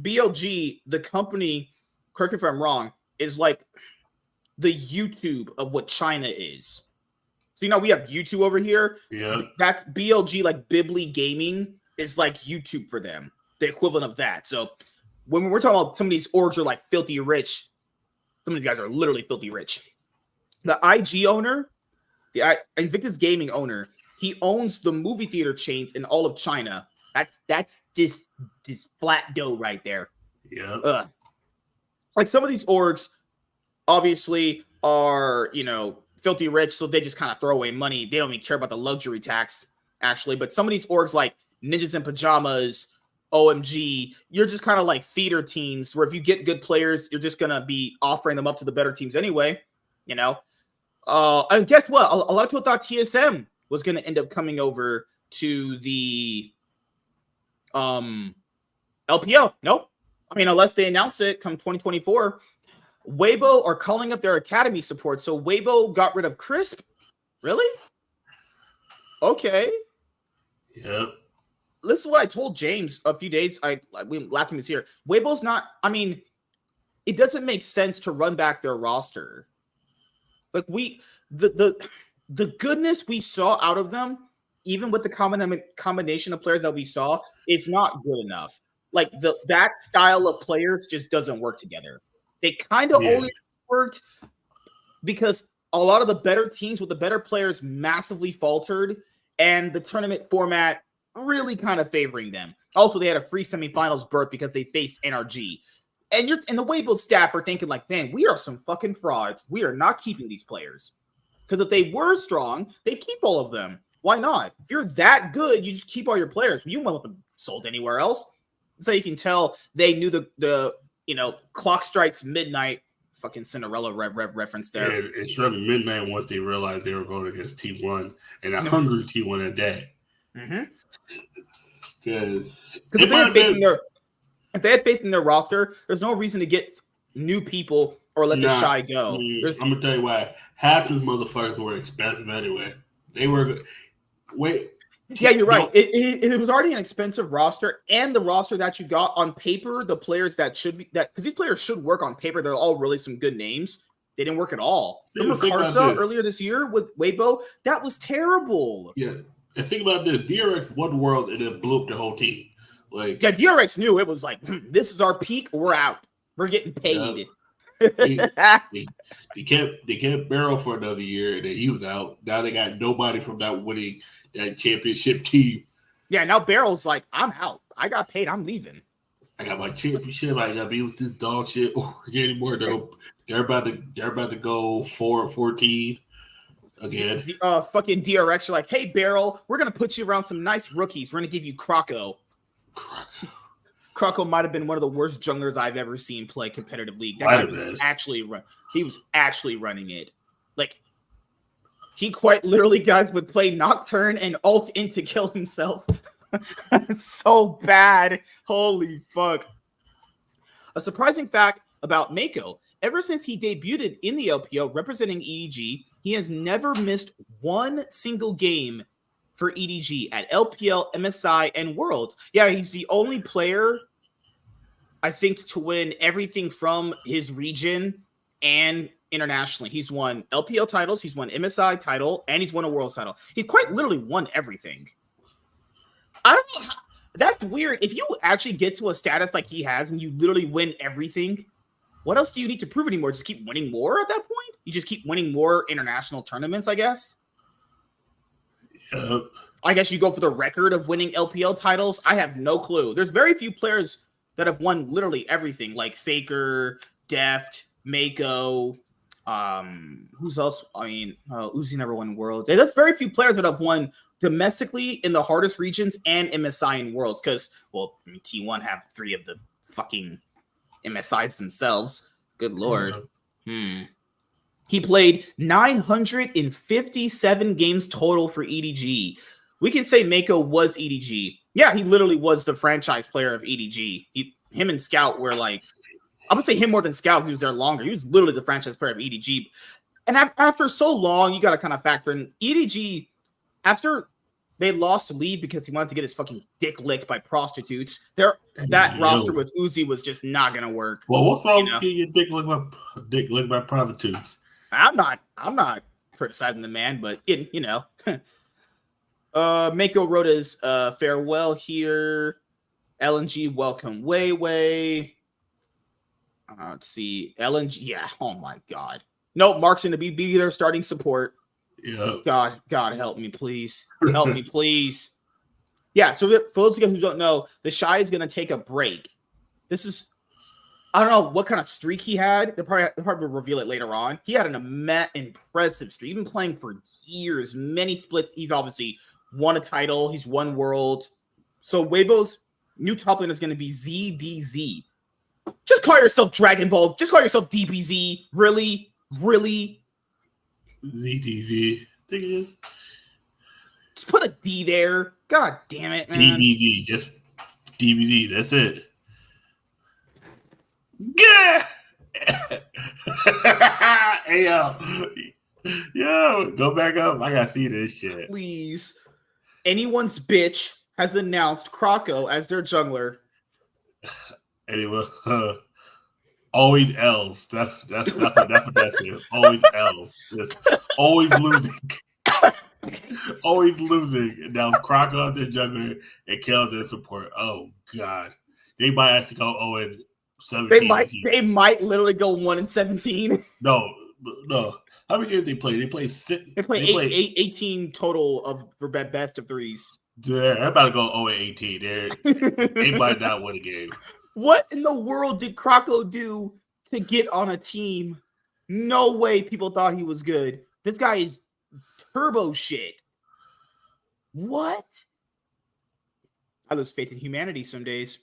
Speaker 1: BLG, the company, correct me if I'm wrong, is like the YouTube of what China is. So, you know, we have YouTube over here.
Speaker 2: Yeah.
Speaker 1: That's BLG, like Bibli Gaming, is like YouTube for them, the equivalent of that. So when we're talking about some of these orgs are like filthy rich, some of these guys are literally filthy rich. The IG owner, the Invictus Gaming owner, he owns the movie theater chains in all of China. That's this flat dough right there.
Speaker 2: Yeah.
Speaker 1: Like some of these orgs obviously are, you know, filthy rich, so they just kind of throw away money. They don't even care about the luxury tax, actually. But some of these orgs like Ninjas in Pajamas, OMG, you're just kind of like feeder teams where if you get good players, you're just going to be offering them up to the better teams anyway, you know? And guess what? A lot of people thought TSM was going to end up coming over to the LPL. Nope. I mean, unless they announce it come 2024. Weibo are calling up their academy support. So Weibo got rid of Crisp? Really? Okay.
Speaker 2: Yep.
Speaker 1: This is what I told James a few days. Last time he was here. Weibo's not. I mean, it doesn't make sense to run back their roster. Like the goodness we saw out of them, even with the combination of players that we saw, is not good enough. Like that style of players just doesn't work together. They kind of only worked because a lot of the better teams with the better players massively faltered, and the tournament format really kind of favoring them. Also, they had a free semifinals berth because they faced NRG. And the Weibo staff are thinking like, man, we are some fucking frauds. We are not keeping these players. Because if they were strong, they'd keep all of them. Why not? If you're that good, you just keep all your players. You won't have them sold anywhere else. So you can tell they knew the clock strikes midnight. Fucking Cinderella reference there.
Speaker 2: And it struck midnight once they realized they were going against T1 and a hungry T1 at that.
Speaker 1: Mm-hmm.
Speaker 2: Because
Speaker 1: if they had faith in their roster, there's no reason to get new people or let the shy go.
Speaker 2: I'm gonna tell you why. Half these motherfuckers were expensive anyway. They were
Speaker 1: Yeah, you're right. It was already an expensive roster, and the roster that you got on paper, the players that should be because these players should work on paper. They're all really some good names. They didn't work at all. Remember Karsa earlier this year with Weibo? That was terrible.
Speaker 2: Yeah. And think about this: DRX won World and then blew up the whole team. Like,
Speaker 1: yeah, DRX knew it was like, this is our peak. We're out. We're getting paid.
Speaker 2: Yeah. they kept Barrel for another year, and then he was out. Now they got nobody from that winning that championship team.
Speaker 1: Yeah, now Barrel's like, I'm out. I got paid. I'm leaving.
Speaker 2: I got my championship. I gotta be with this dog shit anymore. They're about to go 4-14. Again,
Speaker 1: fucking DRX are like, hey, Barrel, we're gonna put you around some nice rookies. We're gonna give you Croco. Croco might have been one of the worst junglers I've ever seen play competitive league. That guy was actually running it. Like, he quite literally, guys, would play Nocturne and ult in to kill himself. So bad. Holy fuck. A surprising fact about Meiko: ever since he debuted in the LPO representing EDG, he has never missed one single game for EDG at LPL, MSI, and Worlds. Yeah, he's the only player, I think, to win everything from his region and internationally. He's won LPL titles, he's won MSI title, and he's won a Worlds title. He quite literally won everything. I don't know. That's weird. If you actually get to a status like he has and you literally win everything, what else do you need to prove anymore? Just keep winning more at that point? You just keep winning more international tournaments, I guess?
Speaker 2: Yep.
Speaker 1: I guess you go for the record of winning LPL titles. I have no clue. There's very few players that have won literally everything, like Faker, Deft, Meiko. Who's else? I mean, Uzi never won Worlds. That's very few players that have won domestically in the hardest regions and MSI in Worlds. Because, well, I mean, T1 have 3 of the fucking MSIs themselves. Good lord. He played 957 games total for EDG. We can say Meiko was EDG. Yeah, he literally was the franchise player of EDG. Him and Scout were like, I would say him more than Scout. He was there longer. He was literally the franchise player of EDG. And after so long, you got to kind of factor in EDG. After they lost lead because he wanted to get his fucking dick licked by prostitutes, that roster with Uzi was just not going to work.
Speaker 2: Well, what's wrong with getting your dick licked by prostitutes?
Speaker 1: I'm not criticizing the man, but Meiko wrote his farewell here. LNG welcome Weiwei. Let's see. LNG, yeah. Oh my god. No, Mark's gonna be there starting support.
Speaker 2: Yeah.
Speaker 1: God help me, please. Help me, please. Yeah, so for those of you guys who don't know, the Shy is gonna take a break. I don't know what kind of streak he had. They'll probably reveal it later on. He had an impressive streak. He's been playing for years, many splits. He's obviously won a title. He's won world. So Weibo's new top lane is going to be ZDZ. Just call yourself Dragon Ball. Just call yourself DBZ. Really?
Speaker 2: ZDZ.
Speaker 1: Just put a D there. God damn it, man.
Speaker 2: DBZ. Just DBZ. That's it. Yeah. Hey, yo, go back up. I gotta see this shit.
Speaker 1: Please. Anyone's bitch has announced Croco as their jungler.
Speaker 2: Anyway, always L's. That's what that is. Always L's. Just always losing. Always losing. Now Croco their jungler and Kale's their support. Oh God, they might have to go 0-17.
Speaker 1: They might literally go 1-17.
Speaker 2: No. How many games they play? They play 6.
Speaker 1: They play 18 total for best of threes.
Speaker 2: Yeah, they're about to go 0-18. They might not win a game.
Speaker 1: What in the world did Croco do to get on a team? No way people thought he was good. This guy is turbo shit. What? I lose faith in humanity some days.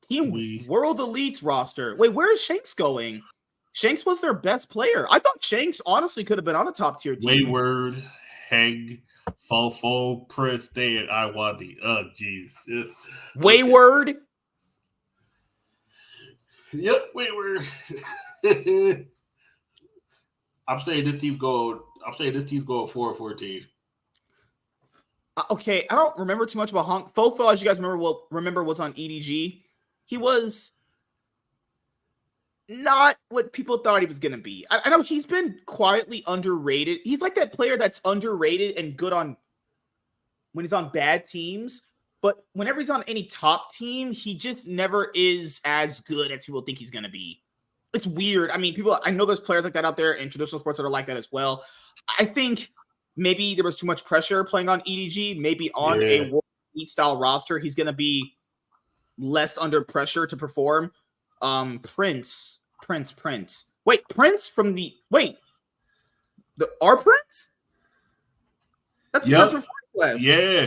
Speaker 1: Team World Elites roster. Wait, where is Shanks going? Shanks was their best player. I thought Shanks honestly could have been on a top tier team.
Speaker 2: Wayward, Heg, Fofo, Prince, Day, and Iwandi. Oh, jeez.
Speaker 1: Wayward?
Speaker 2: Yep, Wayward. I'm saying this team's going 4-14.
Speaker 1: Okay, I don't remember too much about Honk. Fofo, as you guys remember, was on EDG. He was not what people thought he was going to be. I know he's been quietly underrated. He's like that player that's underrated and good on when he's on bad teams. But whenever he's on any top team, he just never is as good as people think he's going to be. It's weird. I mean, I know there's players like that out there in traditional sports that are like that as well. I think maybe there was too much pressure playing on EDG. Maybe on a World Elite style roster, he's going to be less under pressure to perform. Prince. Wait, Prince from our Prince? That's the Prince from FlyQuest.
Speaker 2: Yeah,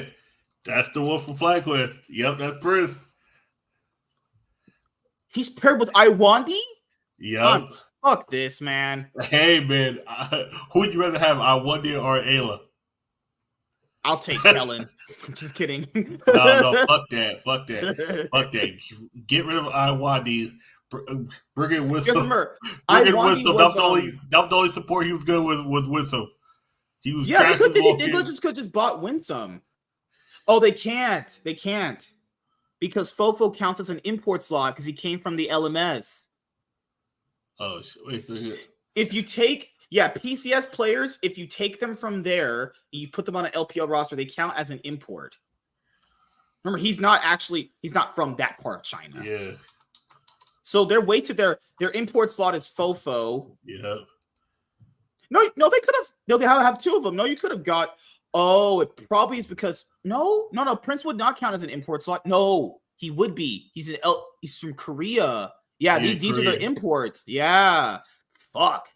Speaker 2: that's the one from FlyQuest. Yep, that's Prince.
Speaker 1: He's paired with Iwandi?
Speaker 2: Yep.
Speaker 1: Fuck this, man.
Speaker 2: Hey, man. Who would you rather have, Iwandi or Ayla?
Speaker 1: I'll take Kellen. I'm just kidding.
Speaker 2: No, fuck that. Get rid of Iwandi. Bring in Whistle. That's the only support he was good with was Whistle. He was trash.
Speaker 1: They could just bought Winsome. Oh, they can't. Because Fofo counts as an import slot because he came from the LMS.
Speaker 2: Oh, wait. So
Speaker 1: if you take PCS players, if you take them from there, you put them on an LPL roster, they count as an import. Remember, he's not from that part of China.
Speaker 2: Yeah.
Speaker 1: So they're weighted their import slot is Fofo.
Speaker 2: Yeah.
Speaker 1: No, they could have. No, they have two of them. No, you could have got. Oh, it probably is because no. Prince would not count as an import slot. No, he would be. He's from Korea. Yeah, these are the imports. Yeah. Fuck.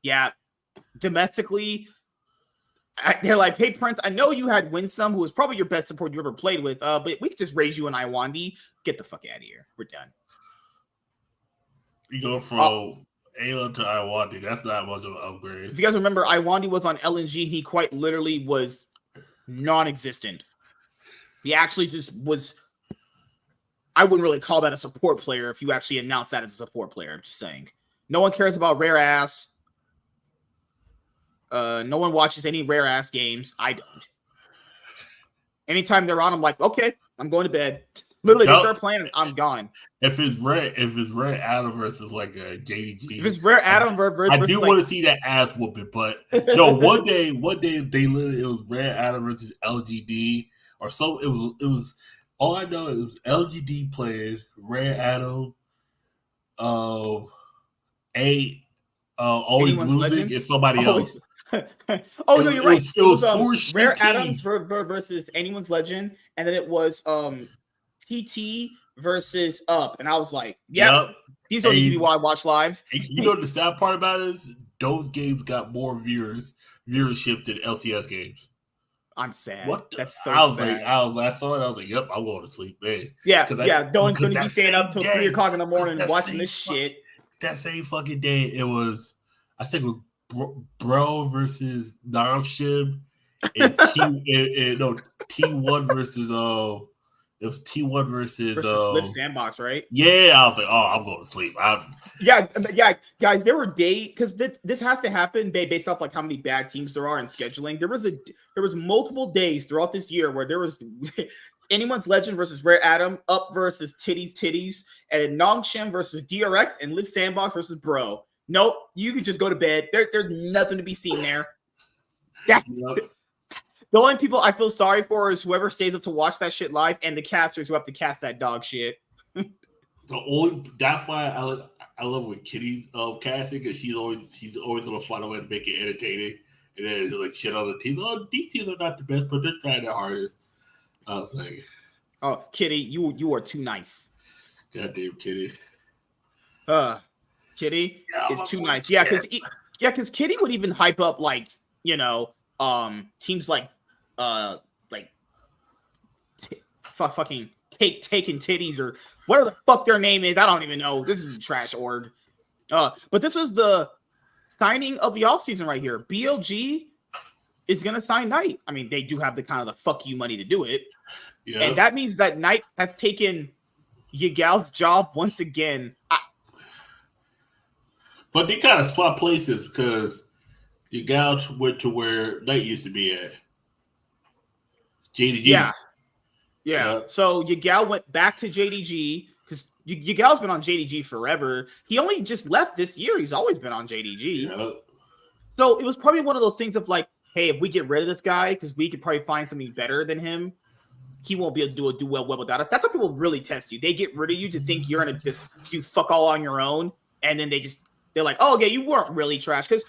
Speaker 1: Yeah. Domestically, they're like, hey, Prince, I know you had Winsome, who was probably your best support you ever played with, but we could just raise you an Iwandi. Get the fuck out of here. We're done.
Speaker 2: You go from Ayla to Iwandi. That's not much of an upgrade.
Speaker 1: If you guys remember, Iwandi was on LNG. He quite literally was non-existent. He actually just was. I wouldn't really call that a support player if you actually announce that as a support player. I'm just saying. No one cares about rare ass. No one watches any rare ass games. I don't. Anytime they're on, I'm like, okay, I'm going to bed. Literally, they start playing, I'm gone.
Speaker 2: If it's rare Adam versus like a JDG.
Speaker 1: If it's rare Adam versus,
Speaker 2: I do want to see that ass whooping, but no. One day it was rare Adam versus LGD or so. It was. All I know is LGD players, Rare Adam, always
Speaker 1: Anyone's
Speaker 2: losing,
Speaker 1: Legend?
Speaker 2: and somebody else.
Speaker 1: Oh no, you're right.
Speaker 2: It was four
Speaker 1: Rare
Speaker 2: teams.
Speaker 1: Adams versus Anyone's Legend, and then it was TT versus Up, and I was like, yep. These don't need to be watch lives.
Speaker 2: You know the sad part about it is those games got more viewership than LCS games.
Speaker 1: I'm sad.
Speaker 2: What?
Speaker 1: That's so
Speaker 2: sad. I was like, yep, I'm going to sleep, man.
Speaker 1: Yeah. Don't be staying up till 3 o'clock in the morning watching this shit.
Speaker 2: That same fucking day, I think it was Bro versus Namshib and T1 versus it was T1 versus
Speaker 1: Flip Sandbox, right?
Speaker 2: Yeah, I was like, I'm going to sleep.
Speaker 1: Yeah, guys. There were days because this has to happen based off like how many bad teams there are in scheduling. There was multiple days throughout this year where there was Anyone's Legend versus Rare Atom, Up versus Titties, and Nongshim versus DRX, and Live Sandbox versus Bro. Nope, you could just go to bed. There's nothing to be seen there. The only people I feel sorry for is whoever stays up to watch that shit live and the casters who have to cast that dog shit.
Speaker 2: That's why I love when Kitty's casting, because she's always gonna find a way to make it entertaining, and then like shit on the team. Oh, these teams are not the best, but they're trying their hardest. I was like,
Speaker 1: "Oh, Kitty, you are too nice."
Speaker 2: Goddamn Kitty.
Speaker 1: Kitty is too nice. Yeah, because Kitty would even hype up like teams like fucking taking titties or whatever the fuck their name is. I don't even know. This is a trash org. But this is the signing of the offseason right here. BLG is gonna sign Knight. I mean, they do have the kind of the fuck you money to do it. Yeah. And that means that Knight has taken Yigal's job once again.
Speaker 2: But they kind of swap places because Yigal went to where Knight used to be at. JDG.
Speaker 1: Yeah. So Yigal went back to JDG because Yigal's been on JDG forever. He only just left this year. He's always been on JDG.
Speaker 2: Yeah.
Speaker 1: So it was probably one of those things of like, hey, if we get rid of this guy because we could probably find something better than him, he won't be able to do well without us. That's how people really test you. They get rid of you to think you're gonna just do fuck all on your own, and then they're like, oh yeah, you weren't really trash. Because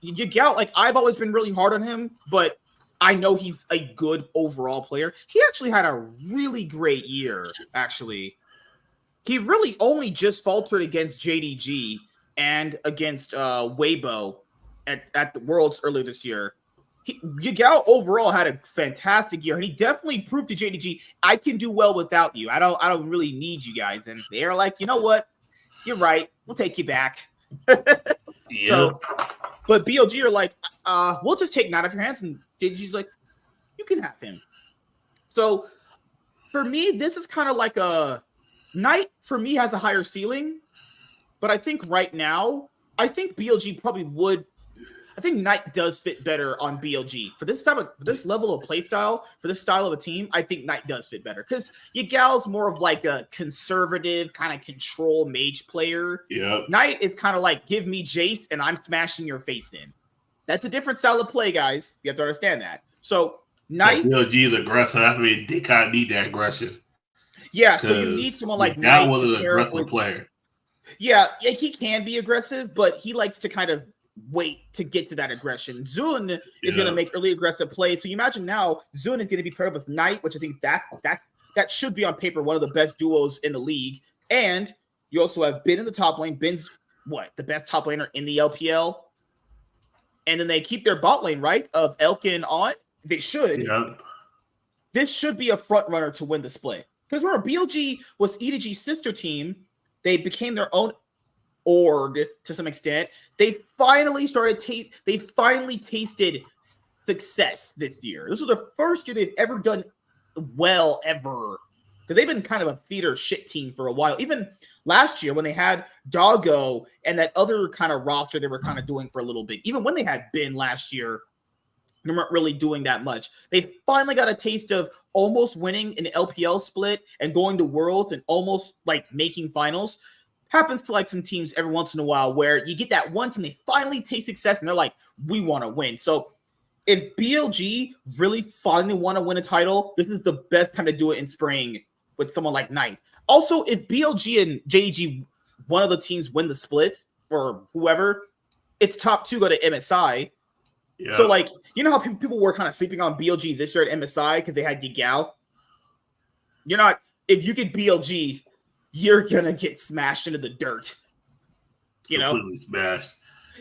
Speaker 1: Yigal, like I've always been really hard on him, but I know he's a good overall player. He actually had a really great year, actually. He really only just faltered against JDG and against Weibo at the Worlds earlier this year. Yigal overall had a fantastic year, and he definitely proved to JDG, I can do well without you. I don't really need you guys. And they're like, you know what? You're right. We'll take you back.
Speaker 2: Yeah.
Speaker 1: So, but BLG are like, we'll just take Knight off your hands, and JDG's like, you can have him. So for me, this is kind of like a Knight for me has a higher ceiling, but I think right now, I think BLG probably would. I think Knight does fit better on BLG for this level of play style, for this style of a team. I think Knight does fit better because Yigal's more of like a conservative kind of control mage player.
Speaker 2: Yeah,
Speaker 1: Knight is kind of like give me Jace and I'm smashing your face in. That's a different style of play, guys. You have to understand that. So Knight,
Speaker 2: BLG is aggressive. I mean, they kind of need that aggression.
Speaker 1: Yeah, so you need someone like Knight.
Speaker 2: That was an aggressive player.
Speaker 1: Yeah, he can be aggressive, but he likes to kind of wait to get to that aggression. Zun is going to make early aggressive plays. So you imagine now Zun is going to be paired with Knight, which I think that should be on paper one of the best duos in the league. And you also have Ben in the top lane. Ben's the best top laner in the LPL. And then they keep their bot lane, right, of Elkin on. They should.
Speaker 2: Yep.
Speaker 1: This should be a front runner to win the split. Because remember, BLG was EDG's sister team. They became their own org to some extent. They finally tasted success this year. This was the first year they've ever done well ever. Because they've been kind of a theater shit team for a while. Even last year when they had Doggo and that other kind of roster they were kind of doing for a little bit. Even when they had Ben last year, they weren't really doing that much. They finally got a taste of almost winning an LPL split and going to Worlds and almost like making finals. Happens to like some teams every once in a while where you get that once and they finally taste success and they're like, we want to win. So if BLG really finally want to win a title, this is the best time to do it in spring with someone like Knight. Also, if BLG and JDG, one of the teams win the split or whoever, it's top two go to MSI. Yeah. So, like, you know how people were kind of sleeping on BLG this year at MSI because they had Yigal? if you get BLG, you're gonna get smashed into the dirt.
Speaker 2: Completely smashed.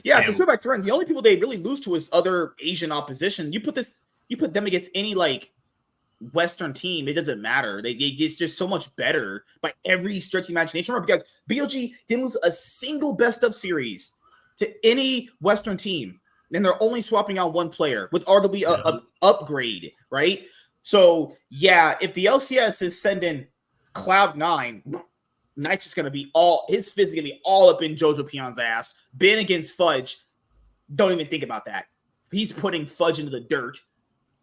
Speaker 1: Yeah, because back to the only people they really lose to is other Asian opposition. You put them against any like Western team, it doesn't matter. It's just so much better by every stretch of imagination. Remember, guys, BLG didn't lose a single best of series to any Western team, and they're only swapping out one player with RW upgrade, right? So yeah, if the LCS is sending Cloud9, Knight's just gonna be his fist is gonna be all up in Jojo Pion's ass. Ben against Fudge, don't even think about that. He's putting Fudge into the dirt.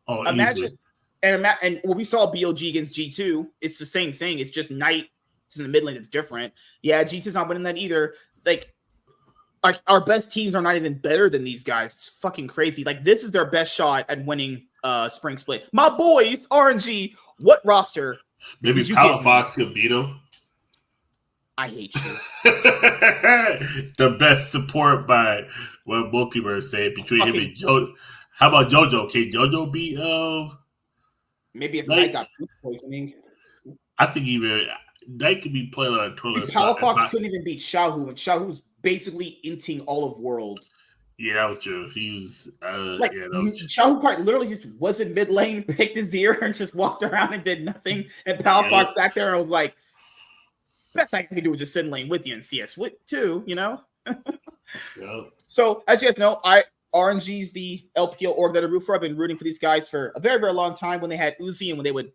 Speaker 2: Oh,
Speaker 1: imagine.
Speaker 2: Easily.
Speaker 1: And when we saw BLG against G2, it's the same thing. It's just Knight in the mid lane. It's different. Yeah, G2's not winning that either. Like, our best teams are not even better than these guys. It's fucking crazy. Like, this is their best shot at winning Spring Split. My boys, RNG, what roster?
Speaker 2: Maybe Power Fox could beat them.
Speaker 1: I hate you.
Speaker 2: The best support by what most people are saying between him and Jojo. How about Jojo? Can Jojo beat
Speaker 1: maybe if Knight got food poisoning.
Speaker 2: I think even Knight could be playing on a toilet.
Speaker 1: Power Fox couldn't even beat Xiaohu, and Xiaohu's basically inting all of world.
Speaker 2: Yeah, that was true. He was
Speaker 1: Xiaohu quite literally just was in mid lane, picked his ear, and just walked around and did nothing. And Power Fox sat there and was like, best I can do is just sit in lane with you in CS too, you know? So as you guys know, RNG's the LPL org that I root for. I've been rooting for these guys for a very, very long time when they had Uzi and when they would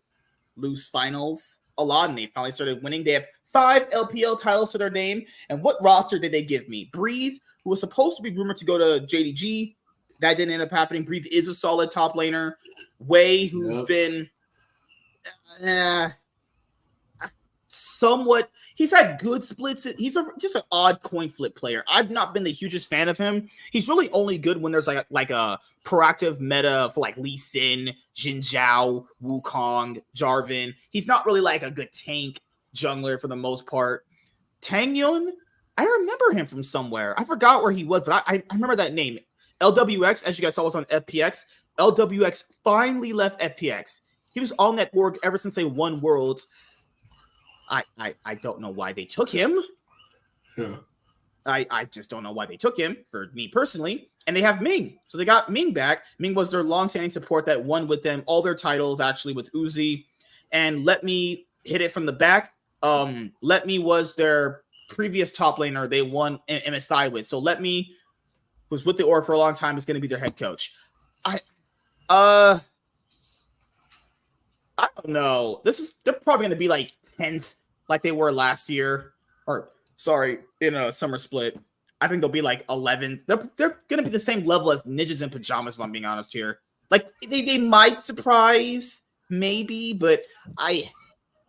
Speaker 1: lose finals a lot and they finally started winning. They have 5 LPL titles to their name. And what roster did they give me? Breathe, who was supposed to be rumored to go to JDG. That didn't end up happening. Breathe is a solid top laner. Wei, who's been somewhat, he's had good splits. He's just an odd coin flip player. I've not been the hugest fan of him. He's really only good when there's like a proactive meta for like Lee Sin, Jin Zhao, Wukong, Jarvan. He's not really like a good tank jungler for the most part. Tang Yun, I remember him from somewhere. I forgot where he was, but I remember that name. LWX, as you guys saw, was on FPX. LWX finally left FPX. He was on that org ever since they won Worlds. I don't know why they took him.
Speaker 2: Yeah.
Speaker 1: I just don't know why they took him, for me personally. And they have Ming. So they got Ming back. Ming was their long-standing support that won with them all their titles, actually, with Uzi. And Let Me hit it from the back. Let Me was their previous top laner they won MSI with. So Let Me, who's with the org for a long time, is going to be their head coach. I don't know. They're probably going to be like 10th, like they were last year, or sorry, in a summer split. I think they'll be like 11th. They're gonna be the same level as Ninjas in Pajamas, if I'm being honest here. Like they might surprise, maybe, but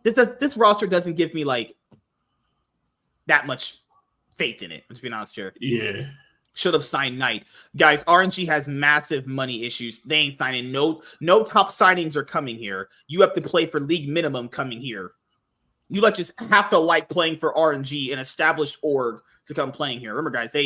Speaker 1: this roster doesn't give me like that much faith in it. I'm just being honest here.
Speaker 2: Yeah.
Speaker 1: Should have signed Knight. Guys, RNG has massive money issues. They ain't signing. No top signings are coming here. You have to play for league minimum coming here. You just have to like playing for RNG, an established org, to come playing here. Remember, guys,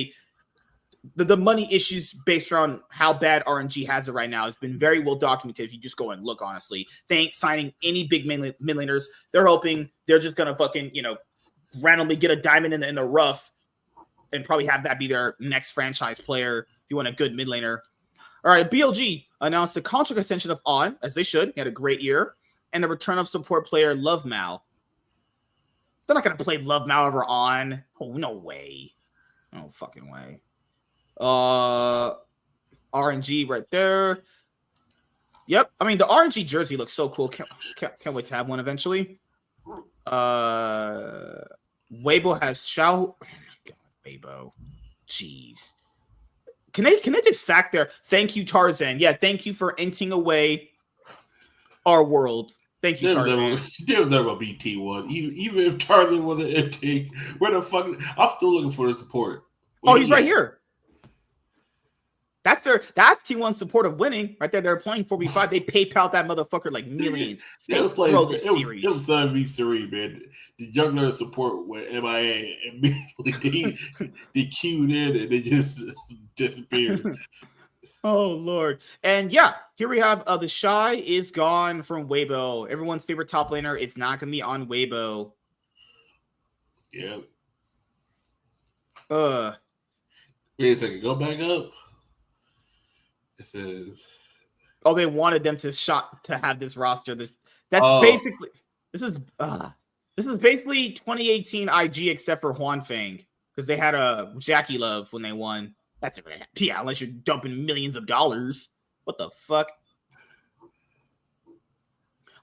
Speaker 1: the money issues based around how bad RNG has it right now has been very well documented. If you just go and look, honestly, they ain't signing any big mid laners. They're hoping they're just gonna fucking randomly get a diamond in the rough and probably have that be their next franchise player if you want a good mid laner. All right, BLG announced the contract extension of On, as they should. He had a great year, and the return of support player Love Mal. They're not going to play Love Mal over On. Oh, no way. No fucking way. RNG right there. Yep. I mean, the RNG jersey looks so cool. Can't wait to have one eventually. Weibo has Xiao. Oh, my God. Weibo. Jeez. Can they just sack their... Thank you, Tarzan. Yeah, thank you for inting away our world. Thank you, Tarzan.
Speaker 2: There was never be T1. Even if Tarzan was an intake, where the fuck... I'm still looking for the support.
Speaker 1: He's right here. That's T1 support of winning right there. They're playing 4v5. They PayPal that motherfucker like millions.
Speaker 2: It was 7v3, man. The jungler support went MIA and immediately they queued in and they just disappeared.
Speaker 1: Oh Lord. And yeah, here we have the Shy is gone from Weibo. Everyone's favorite top laner is not gonna be on Weibo.
Speaker 2: Yeah.
Speaker 1: Wait
Speaker 2: a second, go back up. It says
Speaker 1: they wanted them to have this roster. This is basically 2018 IG except for Huan Fang, because they had a Jackie Love when they won. That's yeah, unless you're dumping millions of dollars. What the fuck?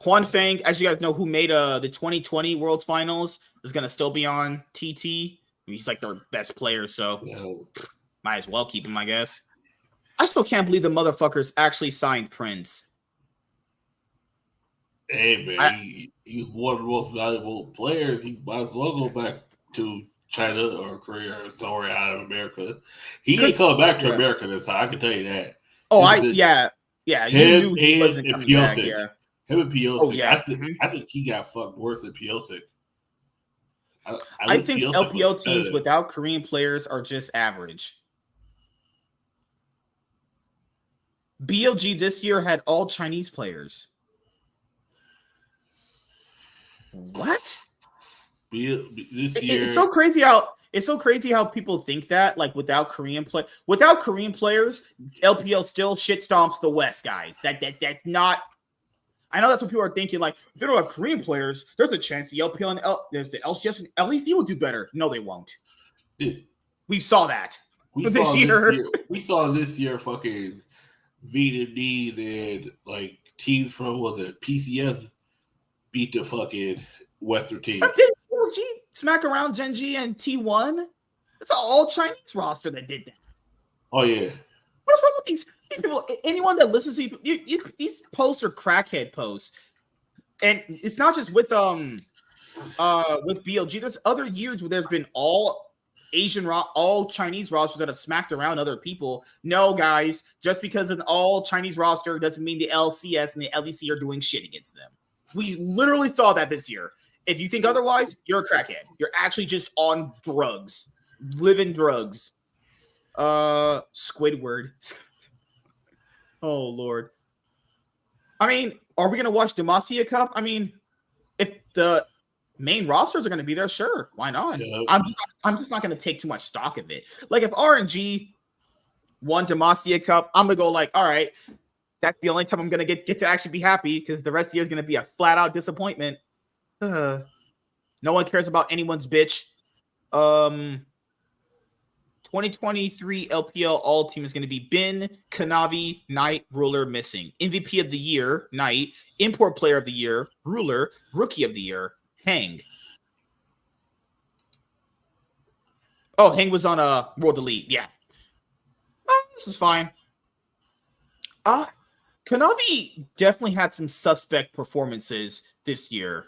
Speaker 1: Huan Fang, as you guys know, who made the 2020 Worlds Finals, is gonna still be on TT. He's like their best player, so might as well keep him, I guess. I still can't believe the motherfuckers actually signed Prince.
Speaker 2: Hey man, he's one of the most valuable players. He might as well go back to China or Korea or somewhere out of America. He ain't coming back to America this time. I can tell you that.
Speaker 1: Oh, yeah.
Speaker 2: Him,
Speaker 1: you knew he wasn't
Speaker 2: and
Speaker 1: coming back.
Speaker 2: Piosic.
Speaker 1: Yeah.
Speaker 2: Him and Piosic.
Speaker 1: Oh, yeah.
Speaker 2: I think he got fucked worse than Piosic.
Speaker 1: I think LPL teams without Korean players are just average. BLG this year had all Chinese players. What?
Speaker 2: This year,
Speaker 1: it's so crazy how people think that, like, without Korean players, LPL still shit stomps the West, guys. That's not. I know that's what people are thinking. Like, if they don't have Korean players, there's a chance the LPL and there's the LCS and LEC will do better. No, they won't. We saw that this year.
Speaker 2: We saw this year fucking Vietnamese and like teams from PCS beat the fucking Western team.
Speaker 1: Didn't BLG smack around Genji and T1? It's an all Chinese roster that did that.
Speaker 2: Oh yeah.
Speaker 1: What's wrong with these people? Anyone that listens to these posts are crackhead posts, and it's not just with BLG. There's other years where there's been all Chinese rosters that have smacked around other people. No, guys, just because an all Chinese roster doesn't mean the LCS and the LEC are doing shit against them. We literally saw that this year. If you think otherwise, you're a crackhead. You're actually just on drugs, living drugs. Squidward. Oh Lord. I mean, are we gonna watch Demacia Cup? I mean, if the main rosters are gonna be there, sure, why not? Yeah. I'm just not gonna take too much stock of it. Like, if RNG won Demacia Cup, I'm gonna go like, all right, that's the only time I'm gonna get to actually be happy, because the rest of the year is gonna be a flat out disappointment. No one cares about anyone's bitch. 2023 LPL all team is going to be Bin, Kanavi, Knight, Ruler, missing. MVP of the year, Knight. Import player of the year, Ruler. Rookie of the year, Hang. Oh, Hang was on a World Elite. Yeah. This is fine. Kanavi definitely had some suspect performances this year.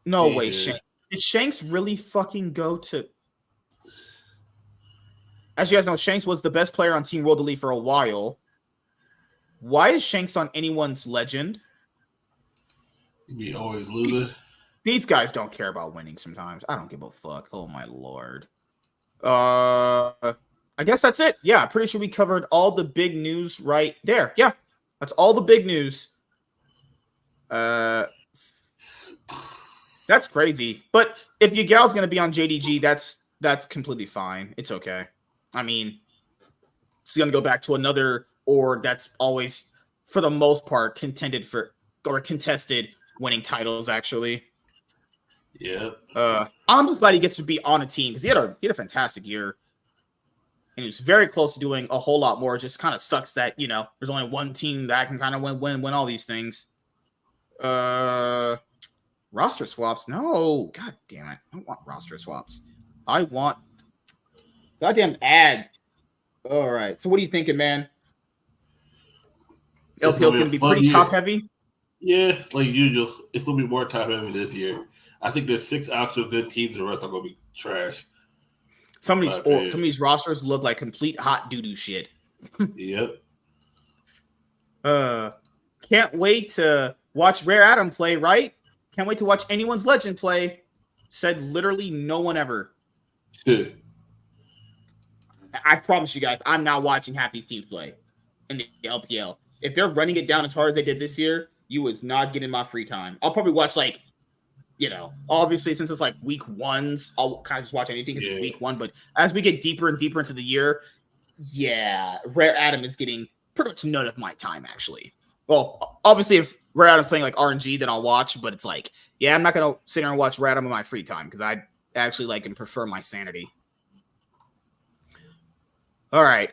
Speaker 1: No way, Shanks. Did Shanks really fucking go to... As you guys know, Shanks was the best player on Team World Elite for a while. Why is Shanks on anyone's legend?
Speaker 2: He always losing.
Speaker 1: These guys don't care about winning sometimes. I don't give a fuck. Oh, my Lord. I guess that's it. Yeah, I'm pretty sure we covered all the big news right there. Yeah, that's all the big news. That's crazy. But if Yagal's going to be on JDG, that's completely fine. It's okay. I mean, it's going to go back to another org that's always, for the most part, contested winning titles, actually.
Speaker 2: Yeah.
Speaker 1: I'm just glad he gets to be on a team, because he had a fantastic year. And he was very close to doing a whole lot more. It just kind of sucks that, there's only one team that can kind of win all these things. Roster swaps? No. God damn it. I don't want roster swaps. I want goddamn ads. All right. So what are you thinking, man? LPL going to be pretty top heavy?
Speaker 2: Yeah, like usual. It's going to be more top heavy this year. I think there's 6 actual good teams, and the rest are going to be trash.
Speaker 1: Some of these rosters look like complete hot doo-doo shit.
Speaker 2: Yep.
Speaker 1: Can't wait to watch Rare Adam play, right? Can't wait to watch anyone's legend play. Said literally no one ever. I promise you guys, I'm not watching half these teams play in the LPL. If they're running it down as hard as they did this year, you was not getting my free time. I'll probably watch obviously since it's like week ones, I'll kind of just watch anything because it's week one. But as we get deeper and deeper into the year, Rare Adam is getting pretty much none of my time actually. Well, obviously if Rare Adam's playing like RNG, then I'll watch. But it's like, I'm not gonna sit there and watch Rare Adam in my free time because I actually like and prefer my sanity. All right,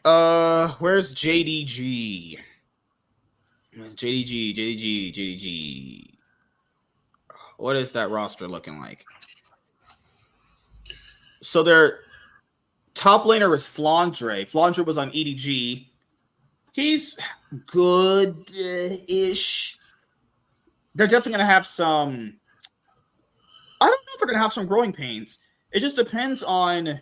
Speaker 1: where's JDG? JDG. What is that roster looking like? So their top laner is Flandre. Flandre was on EDG. He's good-ish. They're definitely going to have some... I don't know if they're going to have some growing pains. It just depends on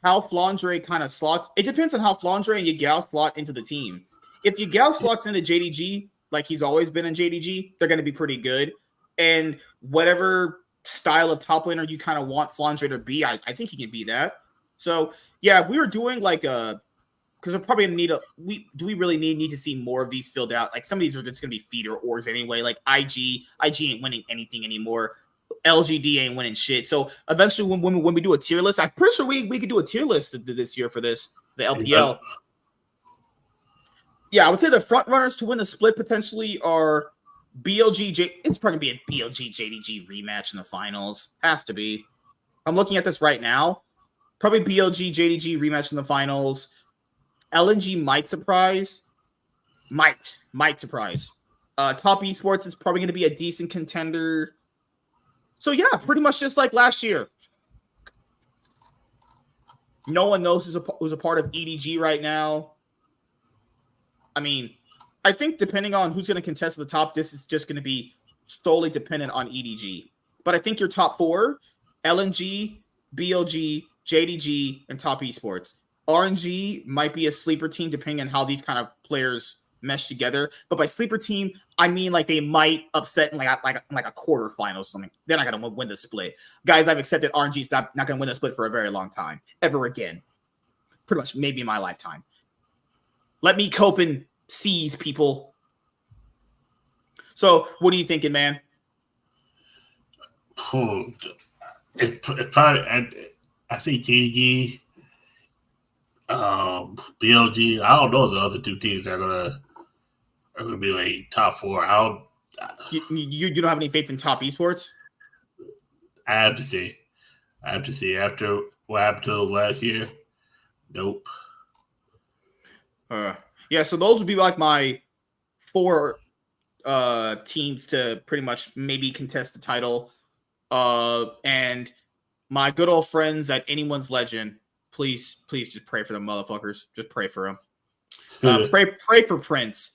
Speaker 1: how Flandre kind of slots. It depends on how Flandre and Yagao slot into the team. If Yagao slots into JDG, like he's always been in JDG, they're going to be pretty good. And whatever style of top laner you kind of want Flandre to be, I think he can be that. So, if we were doing like a... Because we're probably going to need do we really need to see more of these filled out? Like some of these are just going to be feeder ors anyway. Like IG ain't winning anything anymore. LGD ain't winning shit. So eventually when we do a tier list, I'm pretty sure we could do a tier list this year for the LPL. I would say the front runners to win the split potentially are BLG. It's probably going to be a BLG JDG rematch in the finals. Has to be. I'm looking at this right now. Probably BLG JDG rematch in the finals. LNG might surprise. Might surprise. Top Esports is probably going to be a decent contender. So, pretty much just like last year. No one knows who's a part of EDG right now. I mean, I think depending on who's going to contest at the top, this is just going to be solely dependent on EDG. But I think your top four, LNG, BLG, JDG, and Top Esports. RNG might be a sleeper team depending on how these kind of players mesh together. But by sleeper team, I mean like they might upset in like a quarterfinal or something. They're not going to win the split. Guys, I've accepted RNG's not going to win the split for a very long time. Ever again. Pretty much maybe in my lifetime. Let me cope and seethe, people. So, what are you thinking, man?
Speaker 2: It's probably, I think JDG, BLG. I don't know if the other two teams are gonna be like top four.
Speaker 1: You don't have any faith in Top Esports?
Speaker 2: I have to see after what happened to them last year. Nope.
Speaker 1: So those would be like my four teams to pretty much maybe contest the title. And my good old friends at Anyone's Legend, please just pray for them motherfuckers. Just pray for them. Pray for Prince,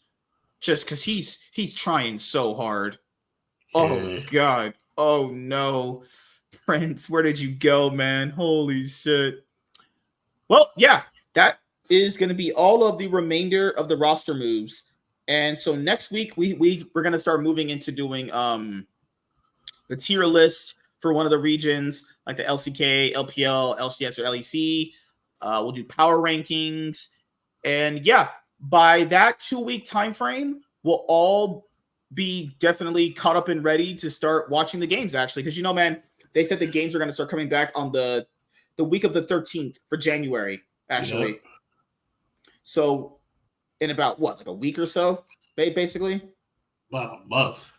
Speaker 1: just because he's trying so hard. Oh God. Oh no, Prince, where did you go, man? Holy shit. Well, that is going to be all of the remainder of the roster moves. And so next week we're going to start moving into doing the tier list for one of the regions, like the LCK, LPL, LCS, or LEC. We'll do power rankings. And by that 2-week time frame, we'll all be definitely caught up and ready to start watching the games, actually. Because, man, they said the games are going to start coming back on the week of the 13th for January, actually. Yep. So in about, like a week or so, basically?
Speaker 2: About a month.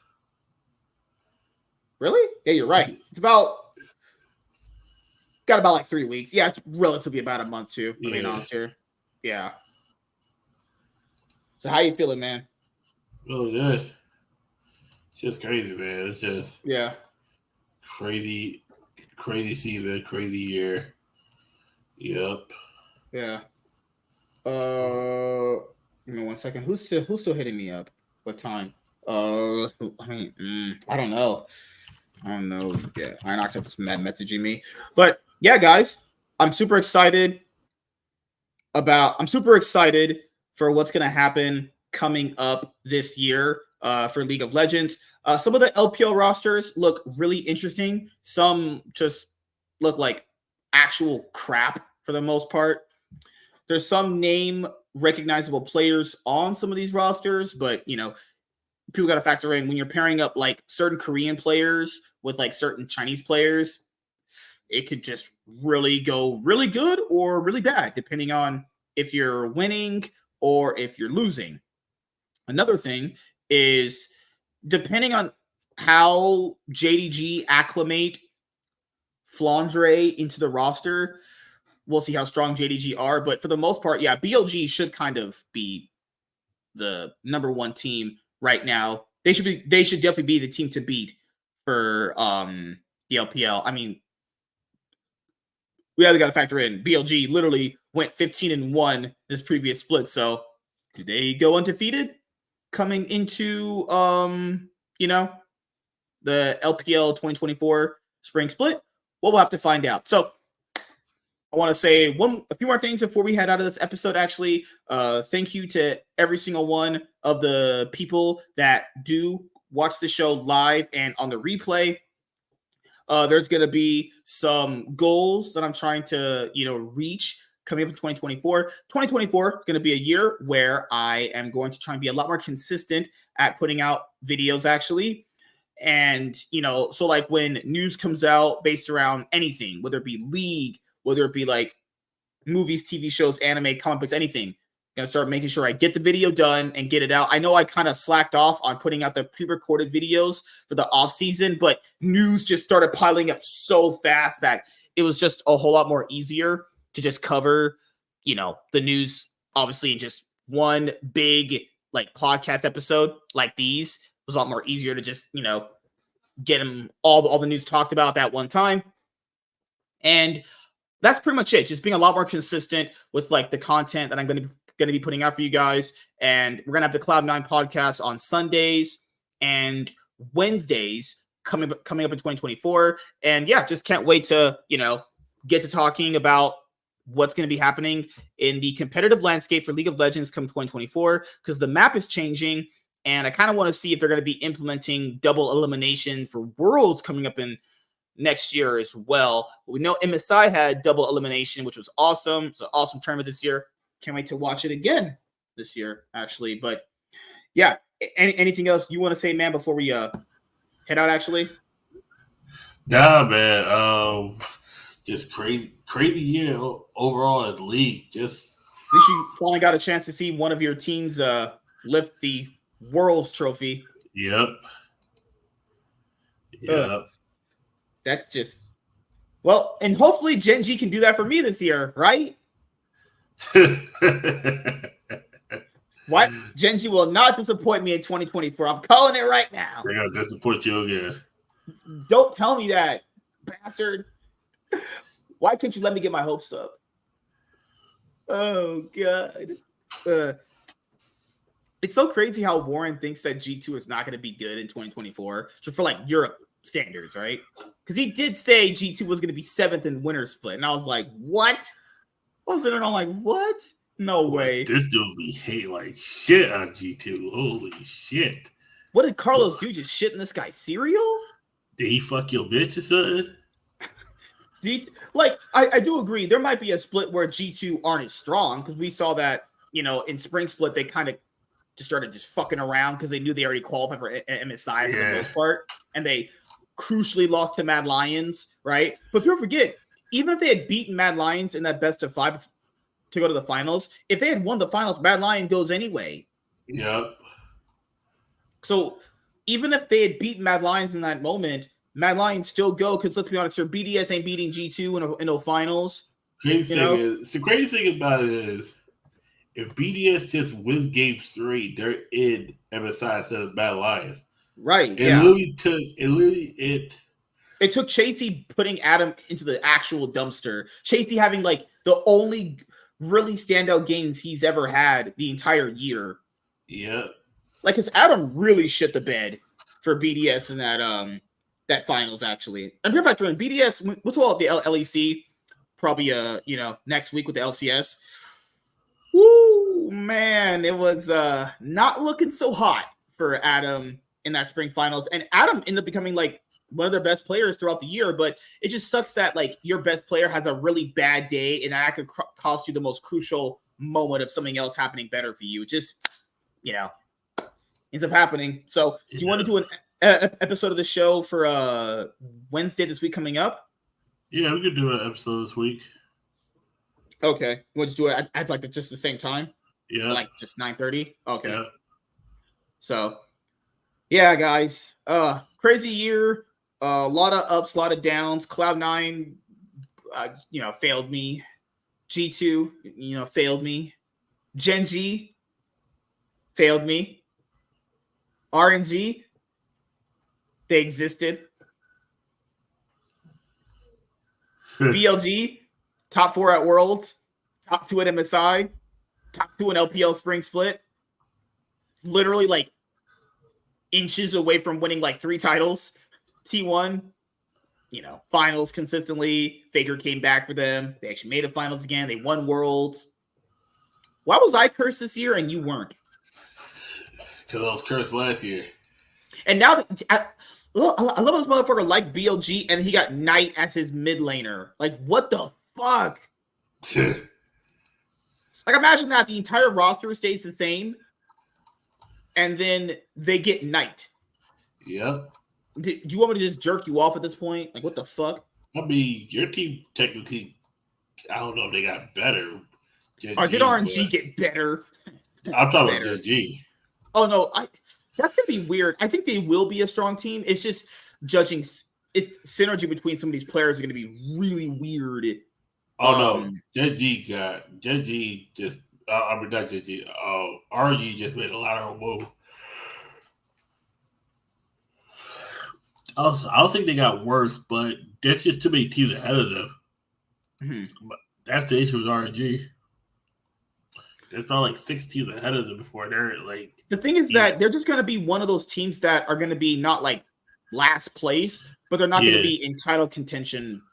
Speaker 1: Really? Yeah, you're right. It's got about like 3 weeks. Yeah, it's relatively about a month too, to be honest here. Yeah. So how you feeling, man?
Speaker 2: Really good. It's just crazy, man. It's just crazy season, crazy year. Yep.
Speaker 1: Yeah. Give me 1 second. Who's still hitting me up? What time? I don't know. Yeah, Inox is messaging me. But guys, I'm super excited for what's gonna happen coming up this year for League of Legends. Some of the LPL rosters look really interesting. Some just look like actual crap for the most part. there's some name recognizable players on some of these rosters, but people got to factor in when you're pairing up like certain Korean players with like certain Chinese players, it could just really go really good or really bad, depending on if you're winning or if you're losing. Another thing is depending on how JDG acclimate Flandre into the roster, we'll see how strong JDG are. But for the most part, yeah, BLG should kind of be the number one team right now. They should definitely be the team to beat for the LPL. I mean, we either got to factor in BLG literally went 15-1 this previous split. So do they go undefeated coming into the LPL 2024 spring split? Well, we'll have to find out. So I want to say a few more things before we head out of this episode. Actually, thank you to every single one of the people that do watch the show live and on the replay. There's going to be some goals that I'm trying to, reach coming up in 2024. 2024 is going to be a year where I am going to try and be a lot more consistent at putting out videos, actually. And, so like when news comes out based around anything, whether it be league, whether it be like movies, TV shows, anime, comic books, anything, gonna start making sure I get the video done and get it out. I know I kind of slacked off on putting out the pre-recorded videos for the off season, but news just started piling up so fast that it was just a whole lot more easier to just cover, the news, obviously, in just one big like podcast episode like these. It was a lot more easier to just, get them all the news talked about at that one time. And that's pretty much it. Just being a lot more consistent with like the content that I'm going to be putting out for you guys. And we're going to have the Cloud9 podcast on Sundays and Wednesdays coming up in 2024. And yeah, just can't wait to, get to talking about what's going to be happening in the competitive landscape for League of Legends come 2024, because the map is changing. And I kind of want to see if they're going to be implementing double elimination for Worlds coming up in next year as well. We know MSI had double elimination, which was awesome. It's an awesome tournament this year. Can't wait to watch it again this year, actually. But yeah, anything else you want to say, man, before we head out, actually?
Speaker 2: Nah, man. Just crazy year overall in the league. Just
Speaker 1: at least you finally got a chance to see one of your teams lift the Worlds trophy.
Speaker 2: Yep.
Speaker 1: That's just and hopefully Gen G can do that for me this year, right? What? Gen G will not disappoint me in 2024. I'm calling it right now.
Speaker 2: They're gonna disappoint you again.
Speaker 1: Don't tell me that, bastard. Why can't you let me get my hopes up? Oh God. It's so crazy how Warren thinks that G2 is not going to be good in 2024. So for like Europe standards, right? Because he did say G2 was going to be 7th in winter split. And I was like, what? I was sitting there like, what? No way.
Speaker 2: This dude be hating like shit on G2. Holy shit.
Speaker 1: What did Carlos do? Just shit in this guy's cereal?
Speaker 2: Did he fuck your bitch or something?
Speaker 1: I do agree. There might be a split where G2 aren't as strong, because we saw that, in spring split, they kind of just started just fucking around because they knew they already qualified for MSI for the most part. And they crucially lost to Mad Lions, right? But people forget, even if they had beaten Mad Lions in that best of 5 to go to the finals, if they had won the finals, Mad Lion goes anyway.
Speaker 2: Yep.
Speaker 1: So even if they had beaten Mad Lions in that moment, Mad Lions still go, because let's be honest, your BDS ain't beating G2 in the finals.
Speaker 2: The crazy thing about it is, if BDS just wins game 3, they're in MSI instead of Mad Lions.
Speaker 1: Right.
Speaker 2: It
Speaker 1: took Chasey putting Adam into the actual dumpster. Chasey having like the only really standout games he's ever had the entire year.
Speaker 2: Yeah.
Speaker 1: Like, because Adam really shit the bed for BDS in that finals, actually. And in fact, when BDS, we'll talk about the LEC probably next week with the LCS. Woo, man, it was not looking so hot for Adam in that spring finals. And Adam ended up becoming like one of their best players throughout the year, but it just sucks that like your best player has a really bad day and that could cost you the most crucial moment of something else happening better for you. It just, ends up happening. So do you want to do an episode of the show for Wednesday this week coming up?
Speaker 2: Yeah, we could do an episode this week.
Speaker 1: Okay. You want to do it at like just the same time?
Speaker 2: Yeah.
Speaker 1: Like just 9:30? Okay.
Speaker 2: Yeah.
Speaker 1: So, yeah, guys. Crazy year. A lot of ups, a lot of downs. Cloud9, failed me. G2, failed me. Gen G failed me. RNG, they existed. BLG, top 4 at Worlds, top 2 at MSI, top 2 in LPL Spring Split. Literally like inches away from winning like 3 titles. T1, finals consistently. Faker came back for them. They actually made a finals again. They won Worlds. Why was I cursed this year and you weren't?
Speaker 2: Because I was cursed last year.
Speaker 1: And now I love this motherfucker likes BLG and he got Knight as his mid laner. Like, what the fuck? Like, imagine that the entire roster stays the same and then they get Knight.
Speaker 2: Yep.
Speaker 1: Do you want me to just jerk you off at this point? Like, what the fuck?
Speaker 2: I mean, your team technically, I don't know if they got better.
Speaker 1: Did RNG get better?
Speaker 2: I'm talking about GG.
Speaker 1: Oh, no. That's going to be weird. I think they will be a strong team. It's just judging synergy between some of these players are going to be really weird.
Speaker 2: Oh, no. GG just, not GG. RNG just made a lot of moves. I don't think they got worse, but there's just too many teams ahead of them. Mm-hmm. But that's the issue with RNG. There's not like 6 teams ahead of them before they're like.
Speaker 1: The thing is that they're just going to be one of those teams that are going to be not like last place, but they're not going to be in title contention.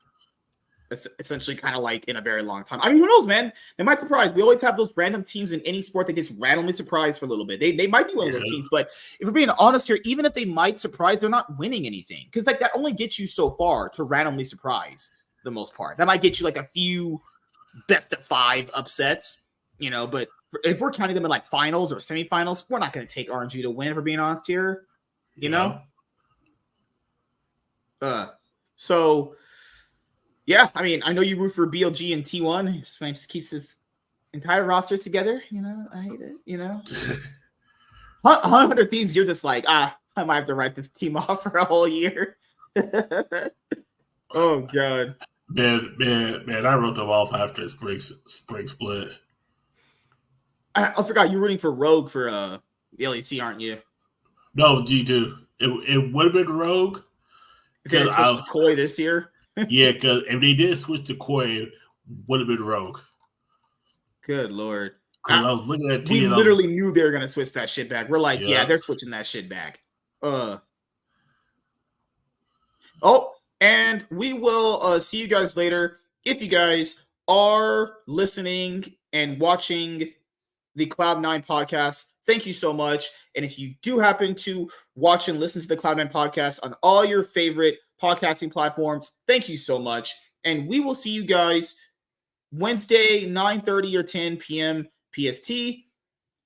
Speaker 1: Essentially, kind of like in a very long time. I mean, who knows, man? They might surprise. We always have those random teams in any sport that gets randomly surprised for a little bit. They might be one of those teams, but if we're being honest here, even if they might surprise, they're not winning anything because like that only gets you so far to randomly surprise. The most part that might get you like a few best of 5 upsets, But if we're counting them in like finals or semifinals, we're not going to take RNG to win. If we're being honest here, So. Yeah, I mean, I know you root for BLG and T1. This man just keeps his entire roster together. I hate it. 100 Thieves, you're just like, I might have to write this team off for a whole year. Oh, God.
Speaker 2: Man, I wrote them off after spring split.
Speaker 1: I forgot you're rooting for Rogue for the LEC, aren't you?
Speaker 2: No, G2. It would have been Rogue.
Speaker 1: If they switched to Koi this year.
Speaker 2: Yeah, because if they did switch to Koi, it would have been Rogue.
Speaker 1: Good Lord.
Speaker 2: I was looking at
Speaker 1: we literally knew they were going to switch that shit back. We're like, yeah, they're switching that shit back. And we will see you guys later. If you guys are listening and watching the Cloud9 podcast, thank you so much. And if you do happen to watch and listen to the Cloud9 podcast on all your favorite podcasting platforms, thank you so much. And we will see you guys Wednesday, 9:30 or 10 p.m. PST.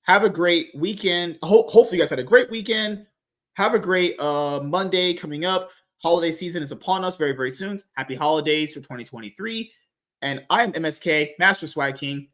Speaker 1: Have a great weekend. Hopefully you guys had a great weekend. Have a great Monday coming up. Holiday season is upon us very, very soon. Happy holidays for 2023. And I am MSK, Master Swag King.